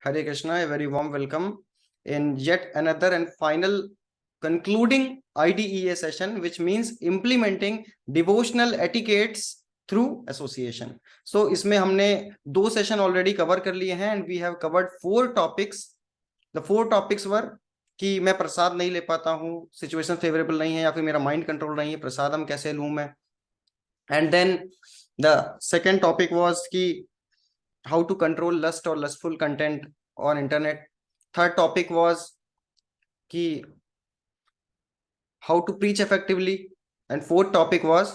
Hare Krishna, a very warm welcome in yet another and final concluding IDEA session, which means implementing devotional etiquettes through association. So इसमें हमने 2 session already cover कर लिए हैं and we have covered 4 topics. The 4 topics were कि मैं प्रसाद नहीं ले पाता हूँ, सिचुएशन फेवरेबल नहीं है या फिर मेरा माइंड कंट्रोल नहीं है, प्रसाद हम कैसे लूँ मैं. And then the second topic was कि how to control lust or lustful content on internet. Third topic was ki how to preach effectively, and fourth topic was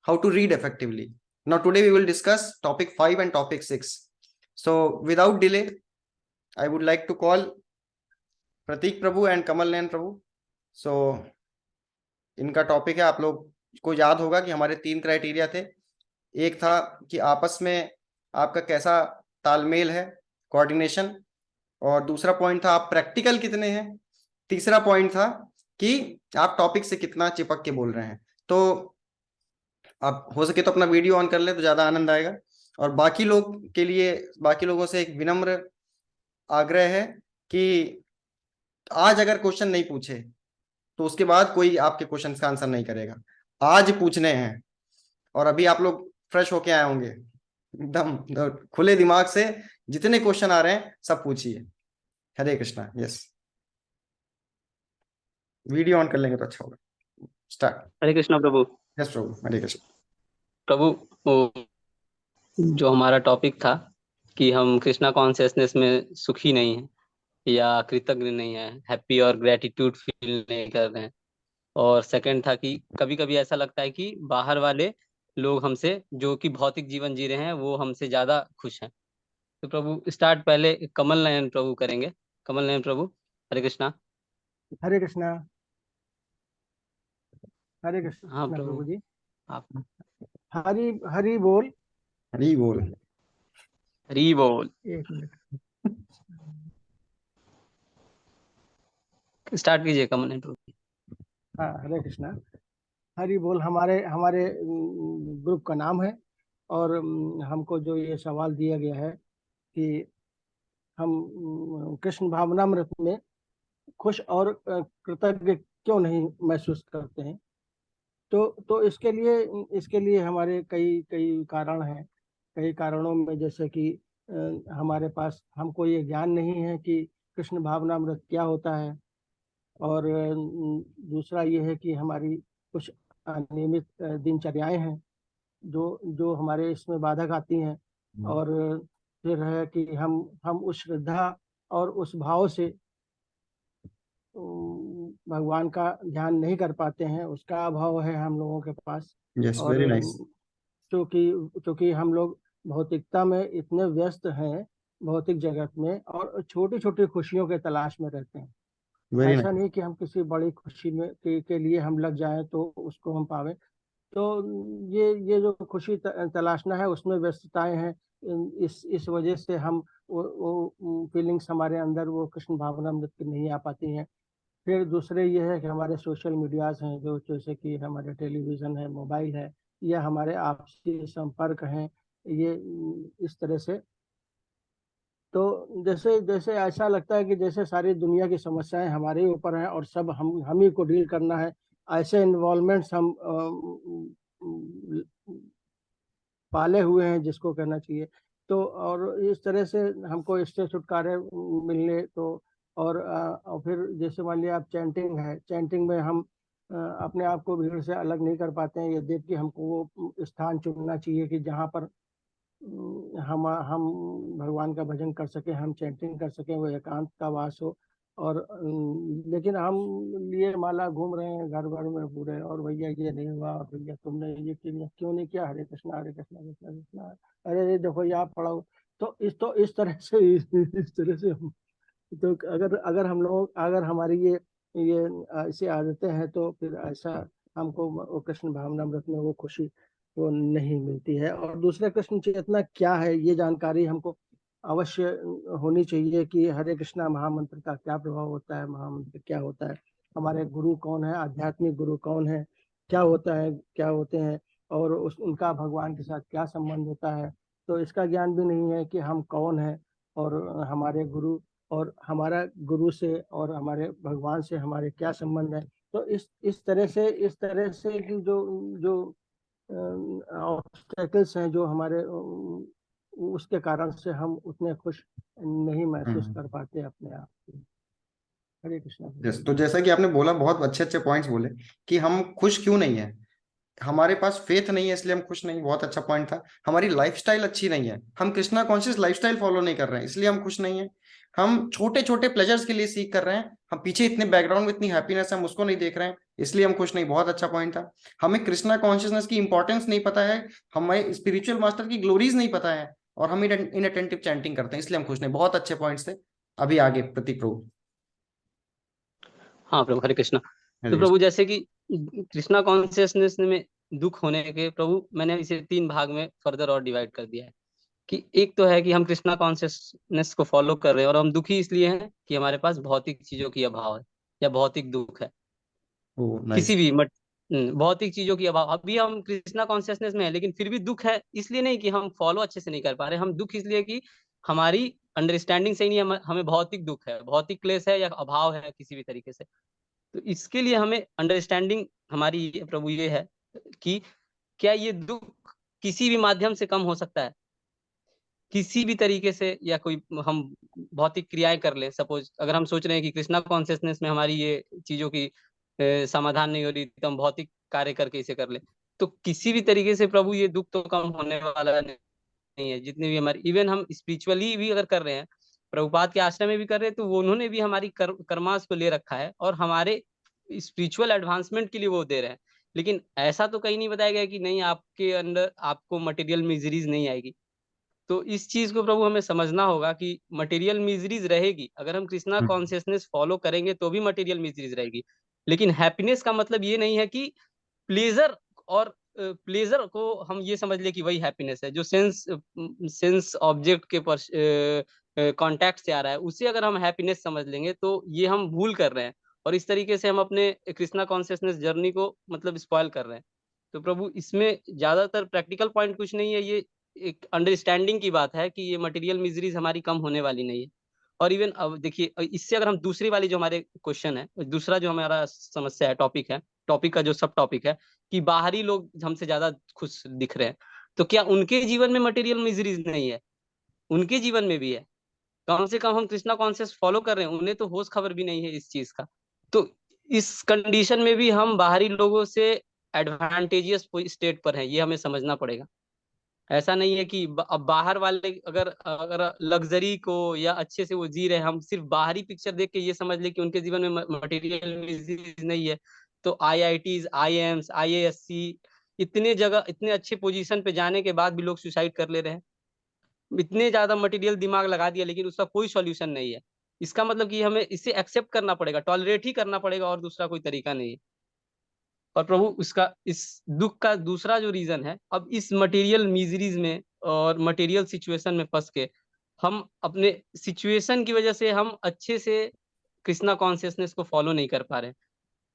how to read effectively. Now today we will discuss topic 5 and topic 6. So without delay, I would like to call Pratik Prabhu and Kamal Nayan Prabhu. So इनका topic है, आप लोग को याद होगा कि हमारे 3 criteria थे. एक था कि आपस में आपका कैसा तालमेल है, कोऑर्डिनेशन, और दूसरा पॉइंट था आप प्रैक्टिकल कितने हैं, तीसरा पॉइंट था कि आप टॉपिक से कितना चिपक के बोल रहे हैं. तो आप हो सके तो अपना वीडियो ऑन कर ले तो ज्यादा आनंद आएगा. और बाकी लोगों से एक विनम्र आग्रह है कि आज अगर क्वेश्चन नहीं पूछे तो उसके बाद कोई आपके क्वेश्चन का आंसर नहीं करेगा. आज पूछने हैं और अभी आप लोग फ्रेश होके आए होंगे, एकदम खुले दिमाग से जितने क्वेश्चन आ रहे हैं सब पूछिए. हरे कृष्णा. यस, वीडियो ऑन कर लेंगे तो अच्छा होगा. स्टार्ट. हरे कृष्णा प्रभु. यस प्रभु. हरे कृष्ण प्रभु, जो हमारा टॉपिक था कि हम कृष्णा कॉन्शियसनेस में सुखी नहीं है या कृतज्ञ नहीं है, हैप्पी और ग्रेटिट्यूड फील नहीं कर रहे हैं. और सेकंड था कि कभी कभी ऐसा लगता है कि बाहर वाले लोग हमसे, जो कि भौतिक जीवन जी रहे हैं, वो हमसे ज्यादा खुश हैं. तो प्रभु स्टार्ट पहले कमल नयन प्रभु करेंगे. कमल नयन प्रभु. हरे कृष्णा. हरे कृष्णा. हरे कृष्ण. हाँ प्रभु जी, आप. हरि हरि बोल. हरी बोल. हरी बोल. एक मिनट. स्टार्ट कीजिए कमल नयन प्रभु. हाँ, हरे कृष्णा. हरि बोल हमारे हमारे ग्रुप का नाम है. और हमको जो ये सवाल दिया गया है कि हम कृष्ण भावनामृत में खुश और कृतज्ञ क्यों नहीं महसूस करते हैं. तो इसके लिए हमारे कई कई कारण हैं. कई कारणों में जैसे कि हमारे पास हमको ये ज्ञान नहीं है कि कृष्ण भावनामृत क्या होता है. और दूसरा ये है कि हमारी कुछ अनियमित दिनचर्याएं हैं जो जो हमारे इसमें बाधक आती हैं. और फिर है कि हम उस श्रद्धा और उस भाव से भगवान का ध्यान नहीं कर पाते हैं. उसका अभाव है हम लोगों के पास. यस, और वेरी नाइस. क्योंकि हम लोग भौतिकता में इतने व्यस्त हैं, भौतिक जगत में, और छोटी छोटी खुशियों के तलाश में रहते हैं. वेरी ऐसा नाइस. नहीं कि हम किसी बड़ी खुशी में के लिए हम लग जाएं तो उसको हम पावे. तो ये जो खुशी तलाशना है उसमें व्यस्तताएं हैं. इस वजह से हम वो फीलिंग्स हमारे अंदर वो कृष्ण भावनामृत की नहीं आ पाती हैं. फिर दूसरे ये है कि हमारे सोशल मीडियाज हैं, जो जैसे कि हमारे टेलीविज़न है, मोबाइल है, या हमारे आपसी संपर्क हैं, ये इस तरह से. तो जैसे जैसे ऐसा लगता है कि जैसे सारी दुनिया की समस्याएं हमारे ही ऊपर हैं और सब हम ही को डील करना है. ऐसे इन्वॉल्वमेंट्स हम पाले हुए हैं, जिसको कहना चाहिए. तो और इस तरह से हमको इससे छुटकारे मिलने तो. और फिर जैसे मान लिया आप चैंटिंग है, चैंटिंग में हम अपने आप को भीड़ से अलग नहीं कर पाते हैं. ये देख के हमको वो स्थान चुनना चाहिए कि जहाँ पर हम भगवान का भजन कर सके, हम चैंटिंग कर सके, वो एकांत का वास हो. और लेकिन हम लिए माला घूम रहे हैं घर भर में पूरे, और भैया ये नहीं हुआ, और भैया तुमने ये क्यों नहीं किया, हरे कृष्णा हरे कृष्णा कृष्णा कृष्णा, अरे ये देखो ये आप पढ़ो. तो इस तरह से हम, तो अगर हम लोग, अगर हमारी ये ऐसी आदतें हैं, तो फिर ऐसा हमको वो कृष्ण भावनामृत में वो खुशी वो नहीं मिलती है. और दूसरा कृष्ण चेतना क्या है, ये जानकारी हमको अवश्य होनी चाहिए कि हरे कृष्णा महामंत्र का क्या प्रभाव होता है, महामंत्र क्या होता है, हमारे गुरु कौन है, आध्यात्मिक गुरु कौन है, क्या होता है, क्या होते हैं, और उनका भगवान के साथ क्या संबंध होता है. तो इसका ज्ञान भी नहीं है कि हम कौन है, और हमारे गुरु और हमारा गुरु से और हमारे भगवान से हमारे क्या संबंध है। तो इस तरह से कि जो जो ऑब्स्टेकल्स हैं जो हमारे उसके कारण से हम उतने खुश नहीं महसूस कर पाते अपने आप को। हरे कृष्णा। तो जैसा कि आपने बोला, बहुत अच्छे अच्छे पॉइंट्स बोले कि हम खुश क्यों नहीं है। हमारे पास फेथ नहीं है इसलिए हम खुश नहीं, बहुत अच्छा पॉइंट था। हमारी लाइफस्टाइल अच्छी नहीं है, हम कृष्णा कॉन्शियस लाइफस्टाइल फॉलो नहीं कर रहे हैं इसलिए हम खुश नहीं है। हम छोटे छोटे प्लेजर्स के लिए सीख कर रहे हैं, हम पीछे इतने बैकग्राउंड में इतनी हैप्पीनेस है हम उसको नहीं देख रहे हैं इसलिए हम खुश नहीं, बहुत अच्छा पॉइंट था। हमें कृष्णा कॉन्शियसनेस की इंपॉर्टेंस नहीं पता है, हमें स्पिरिचुअल मास्टर की ग्लोरीज नहीं पता है, और हम इनअटेंटिव चैंटिंग करते हैं इसलिए हम खुश नहीं। बहुत अच्छे पॉइंट्स थे। अभी आगे प्रतीक प्रभु। हाँ प्रभु, हरे कृष्णा। तो हरे प्रभु जैसे कि कृष्णा कॉन्शियसनेस में दुख होने के, प्रभु मैंने इसे 3 भाग में फर्दर और डिवाइड कर दिया है। कि एक तो है कि हम कृष्णा कॉन्शियसनेस को फॉलो कर रहे हैं और हम दुखी इसलिए हैं कि हमारे पास भौतिक चीजों की अभाव है या भौतिक दुख है। ओ किसी नाइस। भी भौतिक चीजों की अभाव, अभी हम कृष्णा कॉन्शियसनेस में है लेकिन फिर भी दुख है, इसलिए नहीं कि हम फॉलो अच्छे से नहीं कर पा रहे, हम दुख इसलिए कि हमारी अंडरस्टैंडिंग सही नहीं है, हमें भौतिक दुख है, भौतिक क्लेश है या अभाव है किसी भी तरीके से। तो इसके लिए हमें अंडरस्टैंडिंग हमारी प्रभु ये है कि क्या ये दुख किसी भी माध्यम से कम हो सकता है, किसी भी तरीके से, या कोई हम भौतिक क्रियाएं कर ले। सपोज अगर हम सोच रहे हैं कि कृष्णा कॉन्शियसनेस में हमारी ये चीजों की समाधान नहीं हो रही तो हम भौतिक कार्य करके इसे कर ले, तो किसी भी तरीके से प्रभु ये दुख तो कम होने वाला नहीं है। जितने भी हमारे, इवन हम स्पिरिचुअली भी अगर कर रहे हैं, प्रभुपाद के आश्रम में भी कर रहे हैं, तो वो उन्होंने भी हमारी कर्मास को ले रखा है और हमारे स्पिरिचुअल एडवांसमेंट के लिए वो दे रहे हैं। लेकिन ऐसा तो कहीं नहीं बताया गया कि नहीं आपके अंदर आपको मटेरियल मिजरीज नहीं आएगी। तो इस चीज को प्रभु हमें समझना होगा कि मटेरियल मिजरीज रहेगी, अगर हम कृष्णा कॉन्शियसनेस फॉलो करेंगे तो भी मटेरियल मिजरीज रहेगी। लेकिन हैप्पीनेस का मतलब ये नहीं है कि प्लेजर, और प्लेजर को हम ये समझ ले कि वही हैप्पीनेस है जो सेंस ऑब्जेक्ट के कांटेक्ट से आ रहा है, उसे अगर हम हैप्पीनेस समझ लेंगे तो ये हम भूल कर रहे हैं, और इस तरीके से हम अपने कृष्णा कॉन्शियसनेस जर्नी को मतलब स्पॉइल कर रहे हैं। तो प्रभु इसमें ज्यादातर प्रैक्टिकल पॉइंट कुछ नहीं है, ये एक अंडरस्टैंडिंग की बात है कि ये मटेरियल मिजरीज हमारी कम होने वाली नहीं है। और इवन अब देखिए, इससे अगर हम दूसरी वाली जो हमारे क्वेश्चन है, दूसरा जो हमारा समस्या है, टॉपिक है, टॉपिक का जो सब टॉपिक है कि बाहरी लोग हमसे ज्यादा खुश दिख रहे हैं, तो क्या उनके जीवन में मटेरियल मिजरीज नहीं है? उनके जीवन में भी है। कम से कम हम कृष्णा कॉन्शियस फॉलो कर रहे हैं, उन्हें तो होश खबर भी नहीं है इस चीज का। तो इस कंडीशन में भी हम बाहरी लोगों से एडवांटेजियस स्टेट पर हैं, ये हमें समझना पड़ेगा। ऐसा नहीं है कि अब बाहर वाले अगर अगर लग्जरी को या अच्छे से वो जी रहे हैं, हम सिर्फ बाहरी पिक्चर देख के ये समझ ले कि उनके जीवन में मटेरियल नहीं है। तो आईआईटीज, आईएम्स, आईएएससी, इतने जगह इतने अच्छे पोजीशन पे जाने के बाद भी लोग सुसाइड कर ले रहे हैं। इतने ज्यादा मटेरियल दिमाग लगा दिया लेकिन उसका कोई सॉल्यूशन नहीं है। इसका मतलब कि हमें इसे एक्सेप्ट करना पड़ेगा, टॉलरेट ही करना पड़ेगा, और दूसरा कोई तरीका नहीं है। और प्रभु उसका इस दुख का दूसरा जो रीजन है, अब इस मटेरियल मिजरीज में और मटेरियल सिचुएशन में फंस के हम अपने सिचुएशन की वजह से हम अच्छे से कृष्णा कॉन्शियसनेस को फॉलो नहीं कर पा रहे हैं।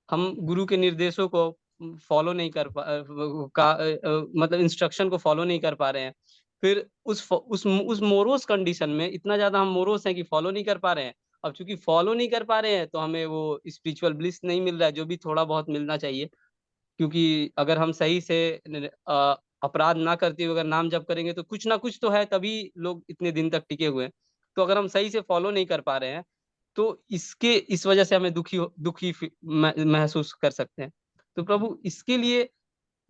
हम गुरु के निर्देशों को फॉलो नहीं कर पा मतलब इंस्ट्रक्शन को फॉलो नहीं कर पा रहे हैं। फिर उस मोरोस कंडीशन में इतना ज्यादा हम मोरोस हैं कि फॉलो नहीं कर पा रहे हैं। अब चूंकि फॉलो नहीं कर पा रहे हैं तो हमें वो स्पिरिचुअल ब्लिस नहीं मिल रहा है जो भी थोड़ा बहुत मिलना चाहिए। क्योंकि अगर हम सही से अपराध ना करते हुए अगर नाम जप करेंगे तो कुछ ना कुछ तो है, तभी लोग इतने दिन तक टिके हुए हैं। तो अगर हम सही से फॉलो नहीं कर पा रहे हैं तो इसके इस वजह से हमें दुखी महसूस कर सकते हैं। तो प्रभु इसके लिए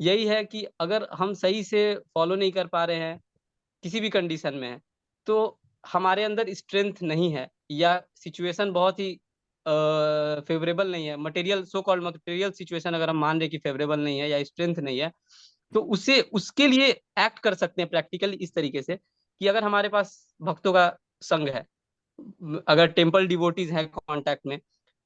यही है कि अगर हम सही से फॉलो नहीं कर पा रहे हैं, किसी भी कंडीशन में है, तो हमारे अंदर स्ट्रेंथ नहीं है, या सिचुएशन बहुत ही फेवरेबल नहीं है, material so called material situation अगर हम मान रहे कि फेवरेबल नहीं है या स्ट्रेंथ नहीं है, तो उसे उसके लिए एक्ट कर सकते हैं प्रैक्टिकली इस तरीके से कि अगर हमारे पास भक्तों का संग है, अगर टेम्पल डिवोटीज हैं कांटेक्ट में,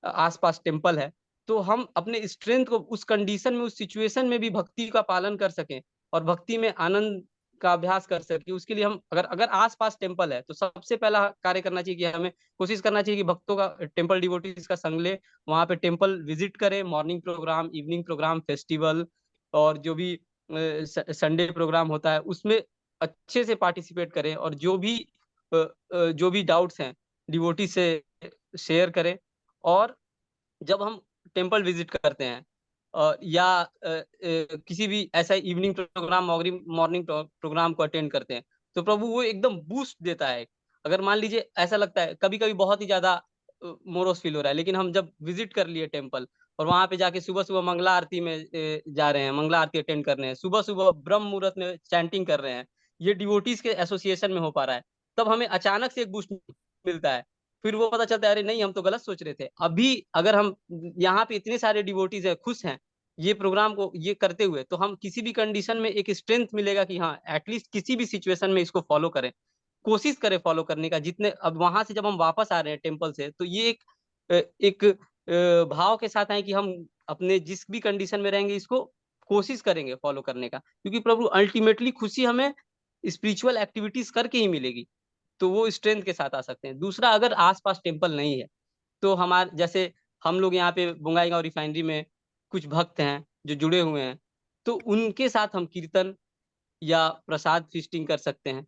आसपास टेम्पल है, तो हम अपने स्ट्रेंथ को उस कंडीशन में, उस सिचुएशन में भी भक्ति का पालन कर सकें और भक्ति में आनंद का अभ्यास कर सके। उसके लिए हम अगर अगर आसपास टेम्पल है तो सबसे पहला कार्य करना चाहिए कि हमें कोशिश करना चाहिए कि भक्तों का, टेम्पल डिवोटीज का संग ले, वहां पे टेम्पल विजिट करें, morning programme, evening programme, festival और जो भी संडे प्रोग्राम होता है उसमें अच्छे से पार्टिसिपेट करें, और जो भी जो भी डाउट्स हैं डिवोटी से शेयर करें। और जब हम टेम्पल विजिट करते हैं या किसी भी ऐसा इवनिंग प्रोग्राम मॉर्निंग प्रोग्राम को अटेंड करते हैं, तो प्रभु वो एकदम बूस्ट देता है। अगर मान लीजिए ऐसा लगता है कभी कभी बहुत ही ज्यादा मोरोस फील हो रहा है, लेकिन हम जब विजिट कर लिए टेम्पल और वहां पे जाके सुबह सुबह मंगला आरती में जा रहे हैं, मंगला आरती अटेंड कर रहे हैं, सुबह सुबह ब्रह्म मुहूर्त में चैंटिंग कर रहे हैं, ये डिवोटीज के एसोसिएशन में हो पा रहा है, तब हमें अचानक से एक बूस्ट मिलता है। फिर वो पता चलता है अरे नहीं, हम तो गलत सोच रहे थे। अभी अगर हम यहाँ पे इतने सारे डिवोटीज है, खुश हैं ये प्रोग्राम को ये करते हुए, तो हम किसी भी कंडीशन में एक स्ट्रेंथ मिलेगा कि हाँ एटलीस्ट किसी भी सिचुएशन में इसको फॉलो करें, कोशिश करें फॉलो करने का। जितने अब वहां से जब हम वापस आ रहे हैं टेम्पल से, तो ये एक भाव के साथ आए कि हम अपने जिस भी कंडीशन में रहेंगे इसको कोशिश करेंगे फॉलो करने का, क्योंकि प्रभु अल्टीमेटली खुशी हमें स्पिरिचुअल एक्टिविटीज करके ही मिलेगी। तो वो स्ट्रेंथ के साथ आ सकते हैं। दूसरा, अगर आसपास टेम्पल नहीं है तो हमारे जैसे हम लोग यहाँ पे बोंगाईगांव रिफाइनरी में कुछ भक्त हैं जो जुड़े हुए हैं, तो उनके साथ हम कीर्तन या प्रसाद फीस्टिंग कर सकते हैं।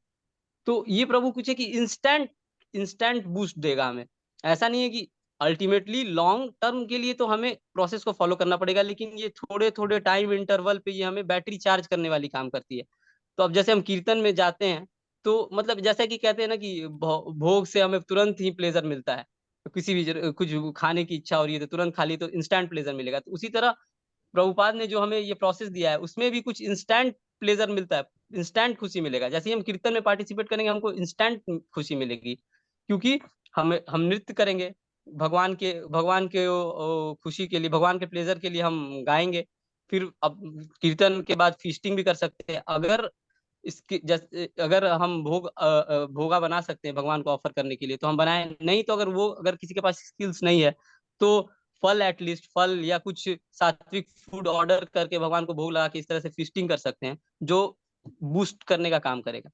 तो ये प्रभु कुछ है कि इंस्टेंट इंस्टेंट बूस्ट देगा हमें। ऐसा नहीं है कि अल्टीमेटली लॉन्ग टर्म के लिए तो हमें प्रोसेस को फॉलो करना पड़ेगा, लेकिन ये थोड़े थोड़े टाइम इंटरवल पे ये हमें बैटरी चार्ज करने वाली काम करती है। तो अब जैसे हम कीर्तन में जाते हैं, तो मतलब जैसा कि कहते हैं ना कि भोग से हमें तुरंत ही प्लेजर मिलता है। तो किसी भी कुछ खाने की इच्छा हो रही है तो तुरंत खा ली तो इंस्टेंट प्लेजर मिलेगा। तो उसी तरह प्रभुपाद ने जो हमें ये प्रोसेस दिया है उसमें भी कुछ इंस्टेंट प्लेजर मिलता है, इंस्टेंट खुशी मिलेगा। जैसे ही हम कीर्तन में पार्टिसिपेट करेंगे हमको इंस्टेंट खुशी मिलेगी, क्योंकि हम नृत्य करेंगे भगवान के खुशी के लिए, भगवान के प्लेजर के लिए हम गाएंगे। फिर अब कीर्तन के बाद फीस्टिंग भी कर सकते हैं। अगर इसकी जैसे अगर हम भोगा बना सकते हैं भगवान को ऑफर करने के लिए तो हम बनाएं, नहीं तो अगर किसी के पास स्किल्स नहीं है तो फल, एटलीस्ट फल या कुछ सात्विक फूड ऑर्डर करके भगवान को भोग लगा के इस तरह से फीस्टिंग कर सकते हैं, जो बूस्ट करने का काम करेगा।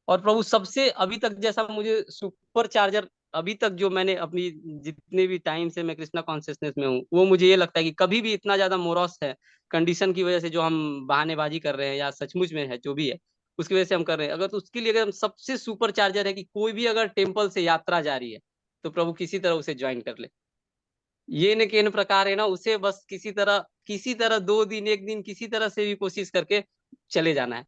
और प्रभु सबसे अभी तक जैसा मुझे सुपर चार्जर, अभी तक जो मैंने अपनी जितने भी टाइम से मैं कृष्णा कॉन्शियसनेस में हूँ, वो मुझे ये लगता है कि कभी भी इतना ज्यादा मोरस है कंडीशन की वजह से जो हम बहानेबाजी कर रहे हैं या सचमुच में है जो भी है उसकी वजह से हम कर रहे हैं, अगर तो उसके लिए अगर सबसे सुपर चार्जर है कि कोई भी अगर टेम्पल से यात्रा जा रही है तो प्रभु किसी तरह उसे ज्वाइन कर ले। ये न केन प्रकार है ना, उसे बस किसी तरह 2 दिन 1 दिन किसी तरह से भी कोशिश करके चले जाना है।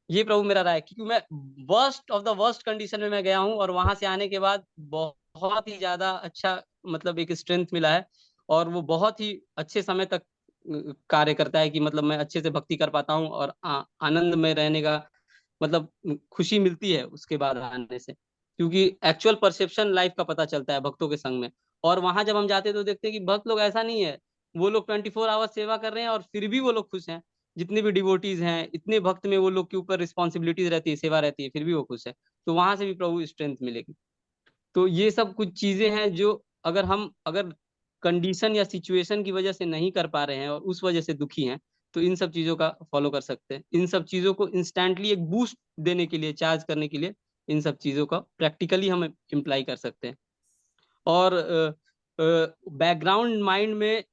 ये प्रभु मेरा राय है, क्योंकि मैं worst of the worst condition में मैं गया हूँ और वहां से आने के बाद बहुत ही ज्यादा अच्छा मतलब एक स्ट्रेंथ मिला है। और वो बहुत ही अच्छे समय तक कार्य करता है कि मतलब मैं अच्छे से भक्ति कर पाता हूँ और आनंद में रहने का मतलब खुशी मिलती है उसके बाद आने से, क्योंकि एक्चुअल परसेप्शन लाइफ का पता चलता है भक्तों के संग में। और वहां जब हम जाते हैं तो देखते हैं कि भक्त लोग ऐसा नहीं है, वो लोग 24 आवर्स सेवा कर रहे हैं और फिर भी वो लोग खुश हैं। जितने भी डिवोटीज हैं इतने भक्त में वो लोग के ऊपर रिस्पॉन्सिबिलिटीज रहती है, सेवा रहती है, फिर भी वो खुश है। तो वहां से भी प्रभु स्ट्रेंथ मिलेगी। तो ये सब कुछ चीजें हैं जो अगर कंडीशन या सिचुएशन की वजह से नहीं कर पा रहे हैं और उस वजह से दुखी हैं, तो इन सब चीजों का फॉलो कर सकते हैं। इन सब चीजों को इंस्टेंटली एक बूस्ट देने के लिए, चार्ज करने के लिए इन सब चीजों का प्रैक्टिकली हम इम्प्लाई कर सकते हैं। और बैकग्राउंड माइंड में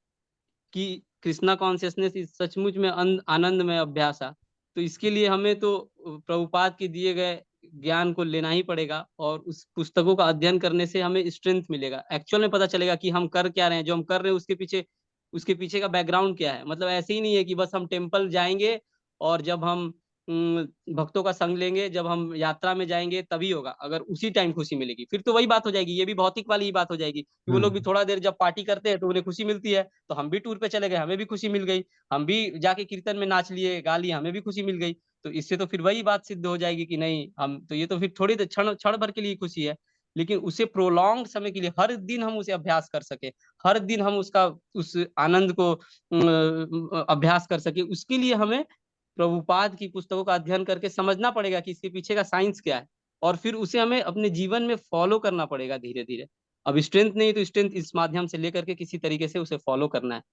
कि कृष्णा कॉन्शियसनेस इस सचमुच में आनंद में अभ्यास है, तो इसके लिए हमें तो प्रभुपाद के दिए गए ज्ञान को लेना ही पड़ेगा और उस पुस्तकों का अध्ययन करने से हमें स्ट्रेंथ मिलेगा। एक्चुअल में पता चलेगा कि हम कर क्या रहे हैं, जो हम कर रहे हैं उसके पीछे का बैकग्राउंड क्या है। मतलब ऐसे ही नहीं है कि बस हम टेम्पल जाएंगे और जब हम भक्तों का संग लेंगे, जब हम यात्रा में जाएंगे तभी होगा, अगर उसी टाइम खुशी मिलेगी फिर तो वही बात हो जाएगी। ये भी भौतिक वाली ही बात हो जाएगी कि वो लोग भी थोड़ा देर जब पार्टी करते हैं तो उन्हें खुशी मिलती है, तो हम भी टूर पे चले गए, हमें भी खुशी मिल गई, हम भी जाके कीर्तन में नाच लिए गा लिए, हमें भी खुशी मिल गई। तो इससे तो फिर वही बात सिद्ध हो जाएगी कि नहीं, हम तो ये तो फिर थोड़ी देर क्षण क्षण भर के लिए खुशी है, लेकिन उसे प्रोलॉन्ग समय के लिए हर दिन हम उसे अभ्यास कर सके, हर दिन हम उस आनंद को अभ्यास कर सके, उसके लिए हमें प्रभुपाद की पुस्तकों का अध्ययन करके समझना पड़ेगा कि इसके पीछे का साइंस क्या है, और फिर उसे हमें अपने जीवन में फॉलो करना पड़ेगा धीरे धीरे। अब स्ट्रेंथ नहीं तो स्ट्रेंथ इस माध्यम से लेकर के किसी तरीके से उसे फॉलो करना है।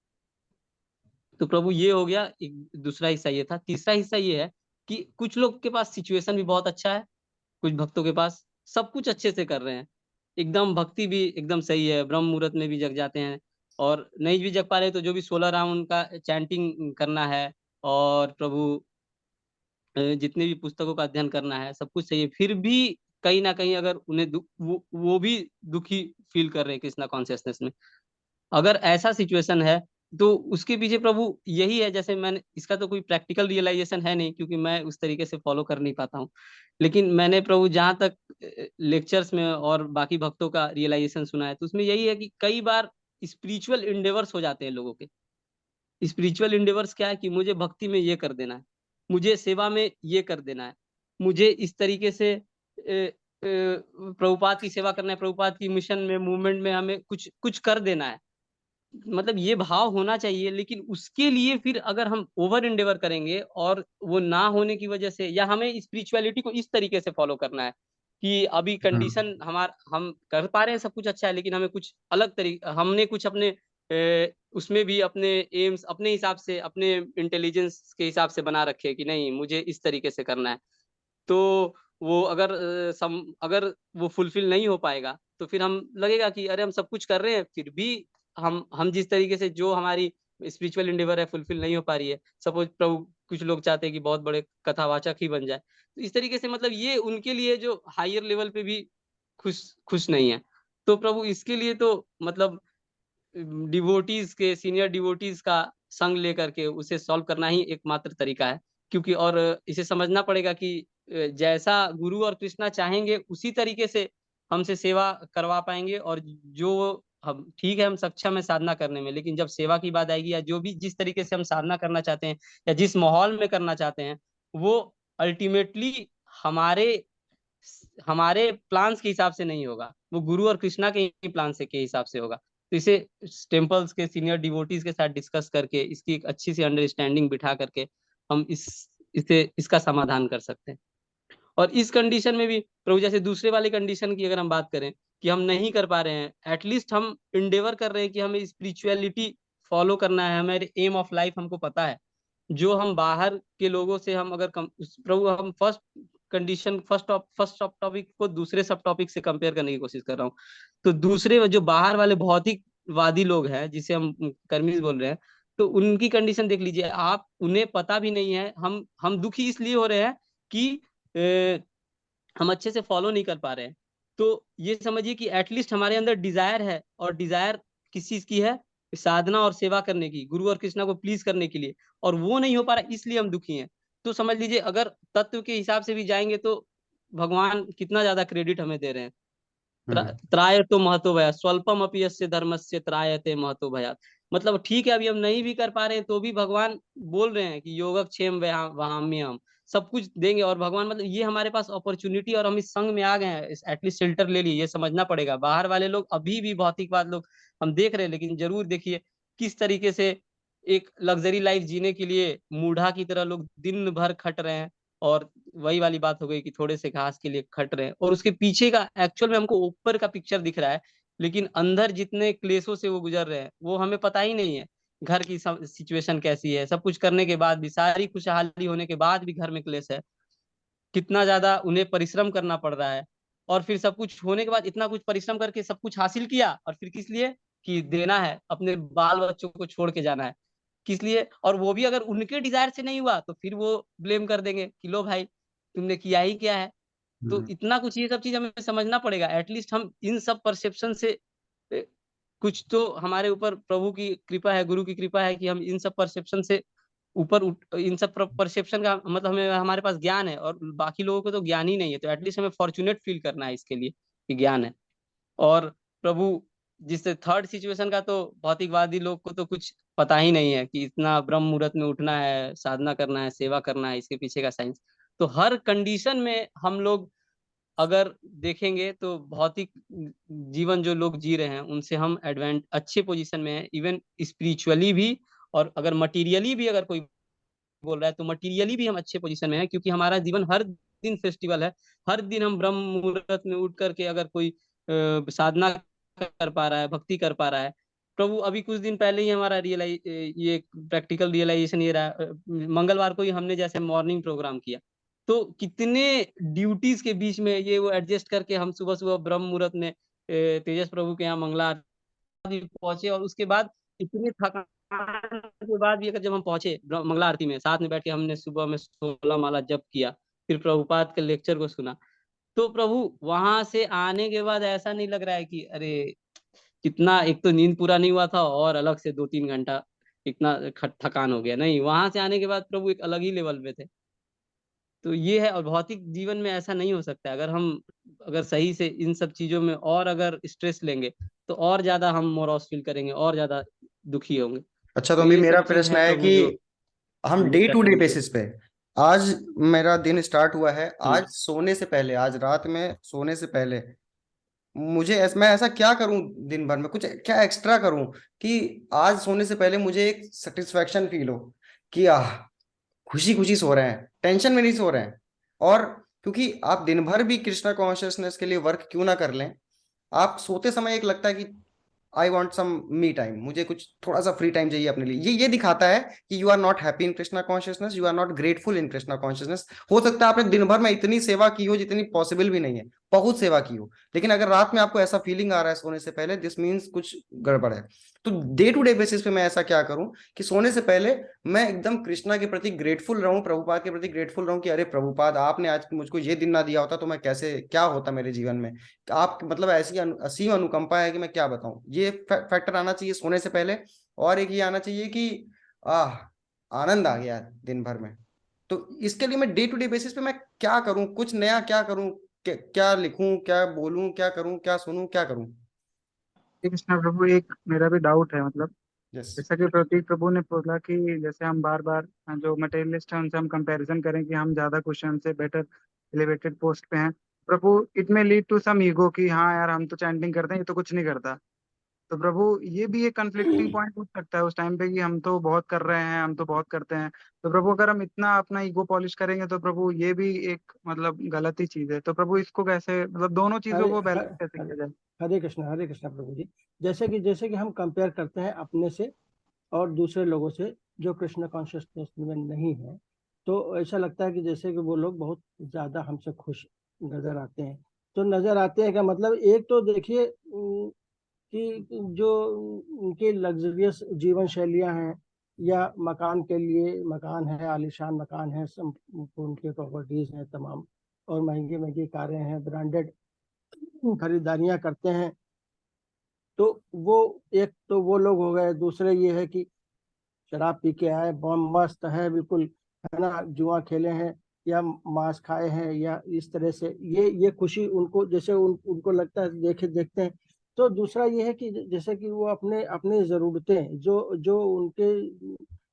तो प्रभु ये हो गया, एक दूसरा हिस्सा ये था। तीसरा हिस्सा ये है कि कुछ लोग के पास सिचुएशन भी बहुत अच्छा है, कुछ भक्तों के पास सब कुछ अच्छे से कर रहे हैं, एकदम भक्ति भी एकदम सही है, ब्रह्म मुहूर्त में भी जग जाते हैं, और नहीं भी जग पा रहे तो जो भी 16 राउंड का चैंटिंग करना है और प्रभु जितने भी पुस्तकों का अध्ययन करना है सब कुछ सही है, फिर भी कहीं ना कहीं अगर उन्हें वो भी दुखी फील कर रहे हैं कृष्णा कॉन्शियसनेस में, अगर ऐसा सिचुएशन है तो उसके पीछे प्रभु यही है। जैसे मैंने, इसका तो कोई प्रैक्टिकल रियलाइजेशन है नहीं क्योंकि मैं उस तरीके से फॉलो कर नहीं पाता हूँ, लेकिन मैंने प्रभु जहाँ तक लेक्चर्स में और बाकी भक्तों का रियलाइजेशन सुना है तो उसमें यही है कि कई बार स्पिरिचुअल इंडेवर्स हो जाते हैं लोगों के। स्पिरिचुअल इंडेवर्स क्या है कि मुझे भक्ति में ये कर देना है, मुझे सेवा में ये कर देना है, मुझे इस तरीके से प्रभुपाद की सेवा करना है, प्रभुपाद की मिशन में, मूवमेंट में हमें कुछ कुछ कर देना है। मतलब ये भाव होना चाहिए, लेकिन उसके लिए फिर अगर हम ओवर इंडेवर करेंगे और वो ना होने की वजह से, या हमें स्पिरिचुअलिटी को इस तरीके से फॉलो करना है कि अभी कंडीशन हम कर पा रहे हैं, सब कुछ अच्छा है, लेकिन हमें कुछ अलग तरीके, हमने कुछ अपने उसमें भी अपने एम्स अपने हिसाब से, अपने इंटेलिजेंस के हिसाब से बना रखे कि नहीं मुझे इस तरीके से करना है। तो वो अगर अगर वो फुलफिल नहीं हो पाएगा तो फिर हम लगेगा कि अरे हम सब कुछ कर रहे हैं फिर भी हम जिस तरीके से जो हमारी स्पिरिचुअल इंडेवर है फुलफिल नहीं हो पा रही है। सपोज प्रभु कुछ लोग चाहते हैं कि बहुत बड़े कथावाचक ही बन जाए, तो इस तरीके से मतलब ये उनके लिए जो हायर लेवल पे भी खुश खुश नहीं है। तो प्रभु इसके लिए तो मतलब डिवोटीज के, सीनियर डिवोटीज का संग लेकर के उसे सॉल्व करना ही एकमात्र तरीका है। क्योंकि और इसे समझना पड़ेगा कि जैसा गुरु और कृष्णा चाहेंगे उसी तरीके से हमसे सेवा करवा पाएंगे। और जो हम ठीक है, हम सक्षम है साधना करने में, लेकिन जब सेवा की बात आएगी या जो भी जिस तरीके से हम साधना करना चाहते हैं या जिस माहौल में करना चाहते हैं, वो अल्टीमेटली हमारे हमारे प्लान्स के हिसाब से नहीं होगा, वो गुरु और कृष्णा के ही प्लान से के हिसाब से होगा। तो इसे टेम्पल्स के सीनियर डिवोटीज के साथ डिस्कस करके इसकी एक अच्छी सी अंडरस्टैंडिंग बिठा करके हम इसे इसका समाधान कर सकते हैं। और इस कंडीशन में भी प्रभु, जैसे दूसरे वाले कंडीशन की अगर हम बात करें कि हम नहीं कर पा रहे हैं, एटलीस्ट हम इंडेवर कर रहे हैं कि हमें स्पिरिचुअलिटी फॉलो करना है, हमारे एम ऑफ लाइफ हमको पता है। जो हम बाहर के लोगों से हम अगर प्रभु हम फर्स्ट कंडीशन, फर्स्ट सब टॉपिक को दूसरे सब टॉपिक से कंपेयर करने की कोशिश कर रहा हूँ। तो दूसरे जो बाहर वाले भौतिकवादी लोग हैं जिसे हम कर्मीज बोल रहे हैं, तो उनकी कंडीशन देख लीजिए आप, उन्हें पता भी नहीं है। हम दुखी इसलिए हो रहे हैं कि हम अच्छे से फॉलो नहीं कर पा रहे हैं। तो ये समझिए कि एटलीस्ट हमारे अंदर डिजायर है, और डिजायर किस चीज की है? साधना और सेवा करने की, गुरु और कृष्णा को प्लीज करने के लिए, और वो नहीं हो पा रहा इसलिए हम दुखी हैं। तो समझ लीजिए अगर तत्व के हिसाब से भी जाएंगे तो भगवान कितना ज्यादा क्रेडिट हमें दे रहे हैं। त्रायतो महतो भयात्, स्वल्पम अपि यस्य धर्मस्य त्रायते महतो भयात्। मतलब ठीक है, अभी हम नहीं भी कर पा रहे हैं तो भी भगवान बोल रहे हैं कि योगक्षेम वहाम्यहम्, सब कुछ देंगे। और भगवान मतलब ये हमारे पास अपॉर्चुनिटी, और हम इस संघ में आ गए हैं, एटलीस्ट शेल्टर ले लिए। ये समझना पड़ेगा, बाहर वाले लोग अभी भी भौतिकवाद लोग हम देख रहे हैं, लेकिन जरूर देखिए किस तरीके से एक लग्जरी लाइफ जीने के लिए मूढ़ा की तरह लोग दिन भर खट रहे हैं। और वही वाली बात हो गई कि थोड़े से घास के लिए खट रहे हैं, और उसके पीछे का एक्चुअल में हमको ऊपर का पिक्चर दिख रहा है, लेकिन अंदर जितने क्लेशों से वो गुजर रहे हैं वो हमें पता ही नहीं है। घर की सिचुएशन कैसी है, सब कुछ करने के बाद भी, सारी खुशहाली होने के बाद भी घर में क्लेश है। कितना ज्यादा उन्हें परिश्रम करना पड़ रहा है, और फिर सब कुछ होने के बाद इतना कुछ परिश्रम करके सब कुछ हासिल किया, और फिर किस लिए? कि देना है, अपने बाल बच्चों को छोड़ के जाना है। किस लिए? और वो भी अगर उनके डिजायर से नहीं हुआ तो फिर वो ब्लेम कर देंगे कि लो भाई तुमने किया ही क्या है। तो इतना कुछ ये सब चीज हमें समझना पड़ेगा। एटलीस्ट हम इन सब परसेप्शन से ए, कुछ तो हमारे ऊपर प्रभु की कृपा है, गुरु की कृपा है कि हम इन सब परसेप्शन से ऊपर इन सब परसेप्शन का मतलब हमें, हमारे पास ज्ञान है, और बाकी लोगों को तो ज्ञान ही नहीं है। तो एटलीस्ट हमें फॉर्चुनेट फील करना है इसके लिए कि ज्ञान है। और प्रभु जिस थर्ड सिचुएशन का, तो भौतिकवादी लोग को तो कुछ पता ही नहीं है कि इतना ब्रह्म मुहूर्त में उठना है, साधना करना है, सेवा करना है, इसके पीछे का साइंस। तो हर कंडीशन में हम लोग अगर देखेंगे तो भौतिक जीवन जो लोग जी रहे हैं उनसे हम अच्छे पोजीशन में हैं, इवन स्पिरिचुअली भी। और अगर मटीरियली भी अगर कोई बोल रहा है तो मटीरियली भी हम अच्छे पोजीशन में हैं, क्योंकि हमारा जीवन हर दिन फेस्टिवल है। हर दिन हम ब्रह्म मुहूर्त में उठ करके अगर कोई साधना कर पा रहा है, भक्ति कर पा रहा है। प्रभु अभी कुछ दिन पहले ही हमारा ये प्रैक्टिकल रियलाइजेशन ये रहा, मंगलवार को ही हमने जैसे मॉर्निंग प्रोग्राम किया, तो कितने ड्यूटीज के बीच में ये वो एडजस्ट करके हम सुबह सुबह ब्रह्म मुहूर्त में तेजस प्रभु के यहाँ मंगला आरती पहुंचे। और उसके बाद इतनी थकान के बाद भी अगर जब हम पहुंचे मंगला आरती में, साथ में बैठ के हमने सुबह में 16 माला जप किया, फिर प्रभुपाद के लेक्चर को सुना, तो प्रभु वहां से आने के बाद ऐसा नहीं लग रहा है कि अरे कितना, एक तो नींद पूरा नहीं हुआ था और अलग से 2-3 घंटा इतना थकान हो गया। नहीं, वहां से आने के बाद प्रभु एक अलग ही लेवल पे थे। तो ये है, और भौतिक जीवन में ऐसा नहीं हो सकता है। अगर सही से इन सब चीजों में और अगर स्ट्रेस लेंगे तो और ज्यादा हम मोरॉस फील करेंगे और ज्यादा दुखी होंगे। अच्छा, तो तो अभी ये मेरा सब चीज प्रश्न है है प्रभु कि जो हम हम डे डिस्कस टू डे करेंगे। बेसिस पे, आज मेरा दिन स्टार्ट हुआ है, हम्म। आज सोने से पहले, आज रात में सोने से पहले मैं ऐसा क्या करूं, दिन भर में कुछ क्या एक्स्ट्रा करूं कि आज सोने से पहले मुझे एक सेटिस्फेक्शन फील हो कि खुशी खुशी सो रहे हैं, टेंशन में नहीं सो रहे हैं। और क्योंकि आप दिन भर भी कृष्णा कॉन्शियसनेस के लिए वर्क क्यों ना कर लें, आप सोते समय एक लगता है कि I want some me time, मुझे कुछ थोड़ा सा फ्री टाइम चाहिए अपने लिए। ये दिखाता है कि you are not happy in Krishna consciousness, you are not grateful in Krishna consciousness. हो सकता है आपने दिन भर में इतनी सेवा की हो जितनी पॉसिबल भी नहीं है, बहुत सेवा की हो, लेकिन अगर रात में आपको ऐसा फीलिंग आ रहा है सोने से पहले, दिस मीन्स कुछ गड़बड़ है। तो डे टू डे बेसिस पे मैं ऐसा क्या करूं कि सोने से पहले मैं एकदम कृष्णा के प्रति ग्रेटफुल रहूं, प्रभुपाद के प्रति ग्रेटफुल रहूं कि अरे प्रभुपाद, आपने आज मुझको ये दिन ना दिया होता तो मैं कैसे, क्या होता मेरे जीवन में। आप मतलब ऐसी असीम अनुकंपा है कि मैं क्या बताऊं। ये फैक्टर आना चाहिए सोने से पहले। और एक ये आना चाहिए कि आह, आनंद आ गया दिन भर में। तो इसके लिए मैं डे टू डे बेसिस पे मैं क्या करूं, कुछ नया क्या करूं, क्या लिखूं, क्या बोलूं, क्या करूं, क्या सुनूं, क्या करूं। श्री कृष्ण प्रभु, एक मेरा भी डाउट है। मतलब यस। जैसा कि प्रतीक प्रभु ने बोला कि जैसे हम बार बार जो मटेरियलिस्ट है उनसे हम कंपैरिजन करें कि हम ज्यादा खुश हैं, उनसे बेटर एलिवेटेड पोस्ट पे हैं। प्रभु, इट में लीड टू सम ईगो कि हाँ यार, हम तो चैंटिंग करते हैं, ये तो कुछ नहीं करता। तो प्रभु, ये भी एक कंफ्लिक्टिंग पॉइंट हो सकता है उस टाइम पे कि हम तो बहुत कर रहे हैं, हम तो बहुत करते हैं। तो प्रभु, अगर हम इतना अपना ईगो पॉलिश करेंगे तो प्रभु ये भी एक मतलब गलत ही चीज है। तो प्रभु, इसको कैसे, मतलब दोनों चीजों हरे को ह- बैलेंस कैसे हरे किया जाए? हरे कृष्णा प्रभु जी। जैसे कि हम कंपेयर करते हैं अपने से और दूसरे लोगों से जो कृष्ण कॉन्शियसनेस में नहीं है, तो ऐसा लगता है कि जैसे कि वो लोग बहुत ज्यादा हमसे खुश नजर आते हैं। तो नजर आते हैं का मतलब, एक तो देखिए कि जो उनकी लग्जरियस जीवन शैलियां हैं, या मकान के लिए मकान है, आलीशान मकान है, उनके प्रॉपर्टीज हैं तमाम, और महंगी महंगी कारें हैं, ब्रांडेड खरीदारियां करते हैं। तो वो एक तो वो लोग हो गए। दूसरे ये है कि शराब पी के आए, बम मस्त है बिल्कुल, है ना, जुआ खेले हैं या मांस खाए हैं, या इस तरह से ये खुशी उनको, जैसे उनको लगता है, देखे देखते हैं। तो दूसरा ये है कि जैसे कि वो अपने अपने जरूरतें, जो जो उनके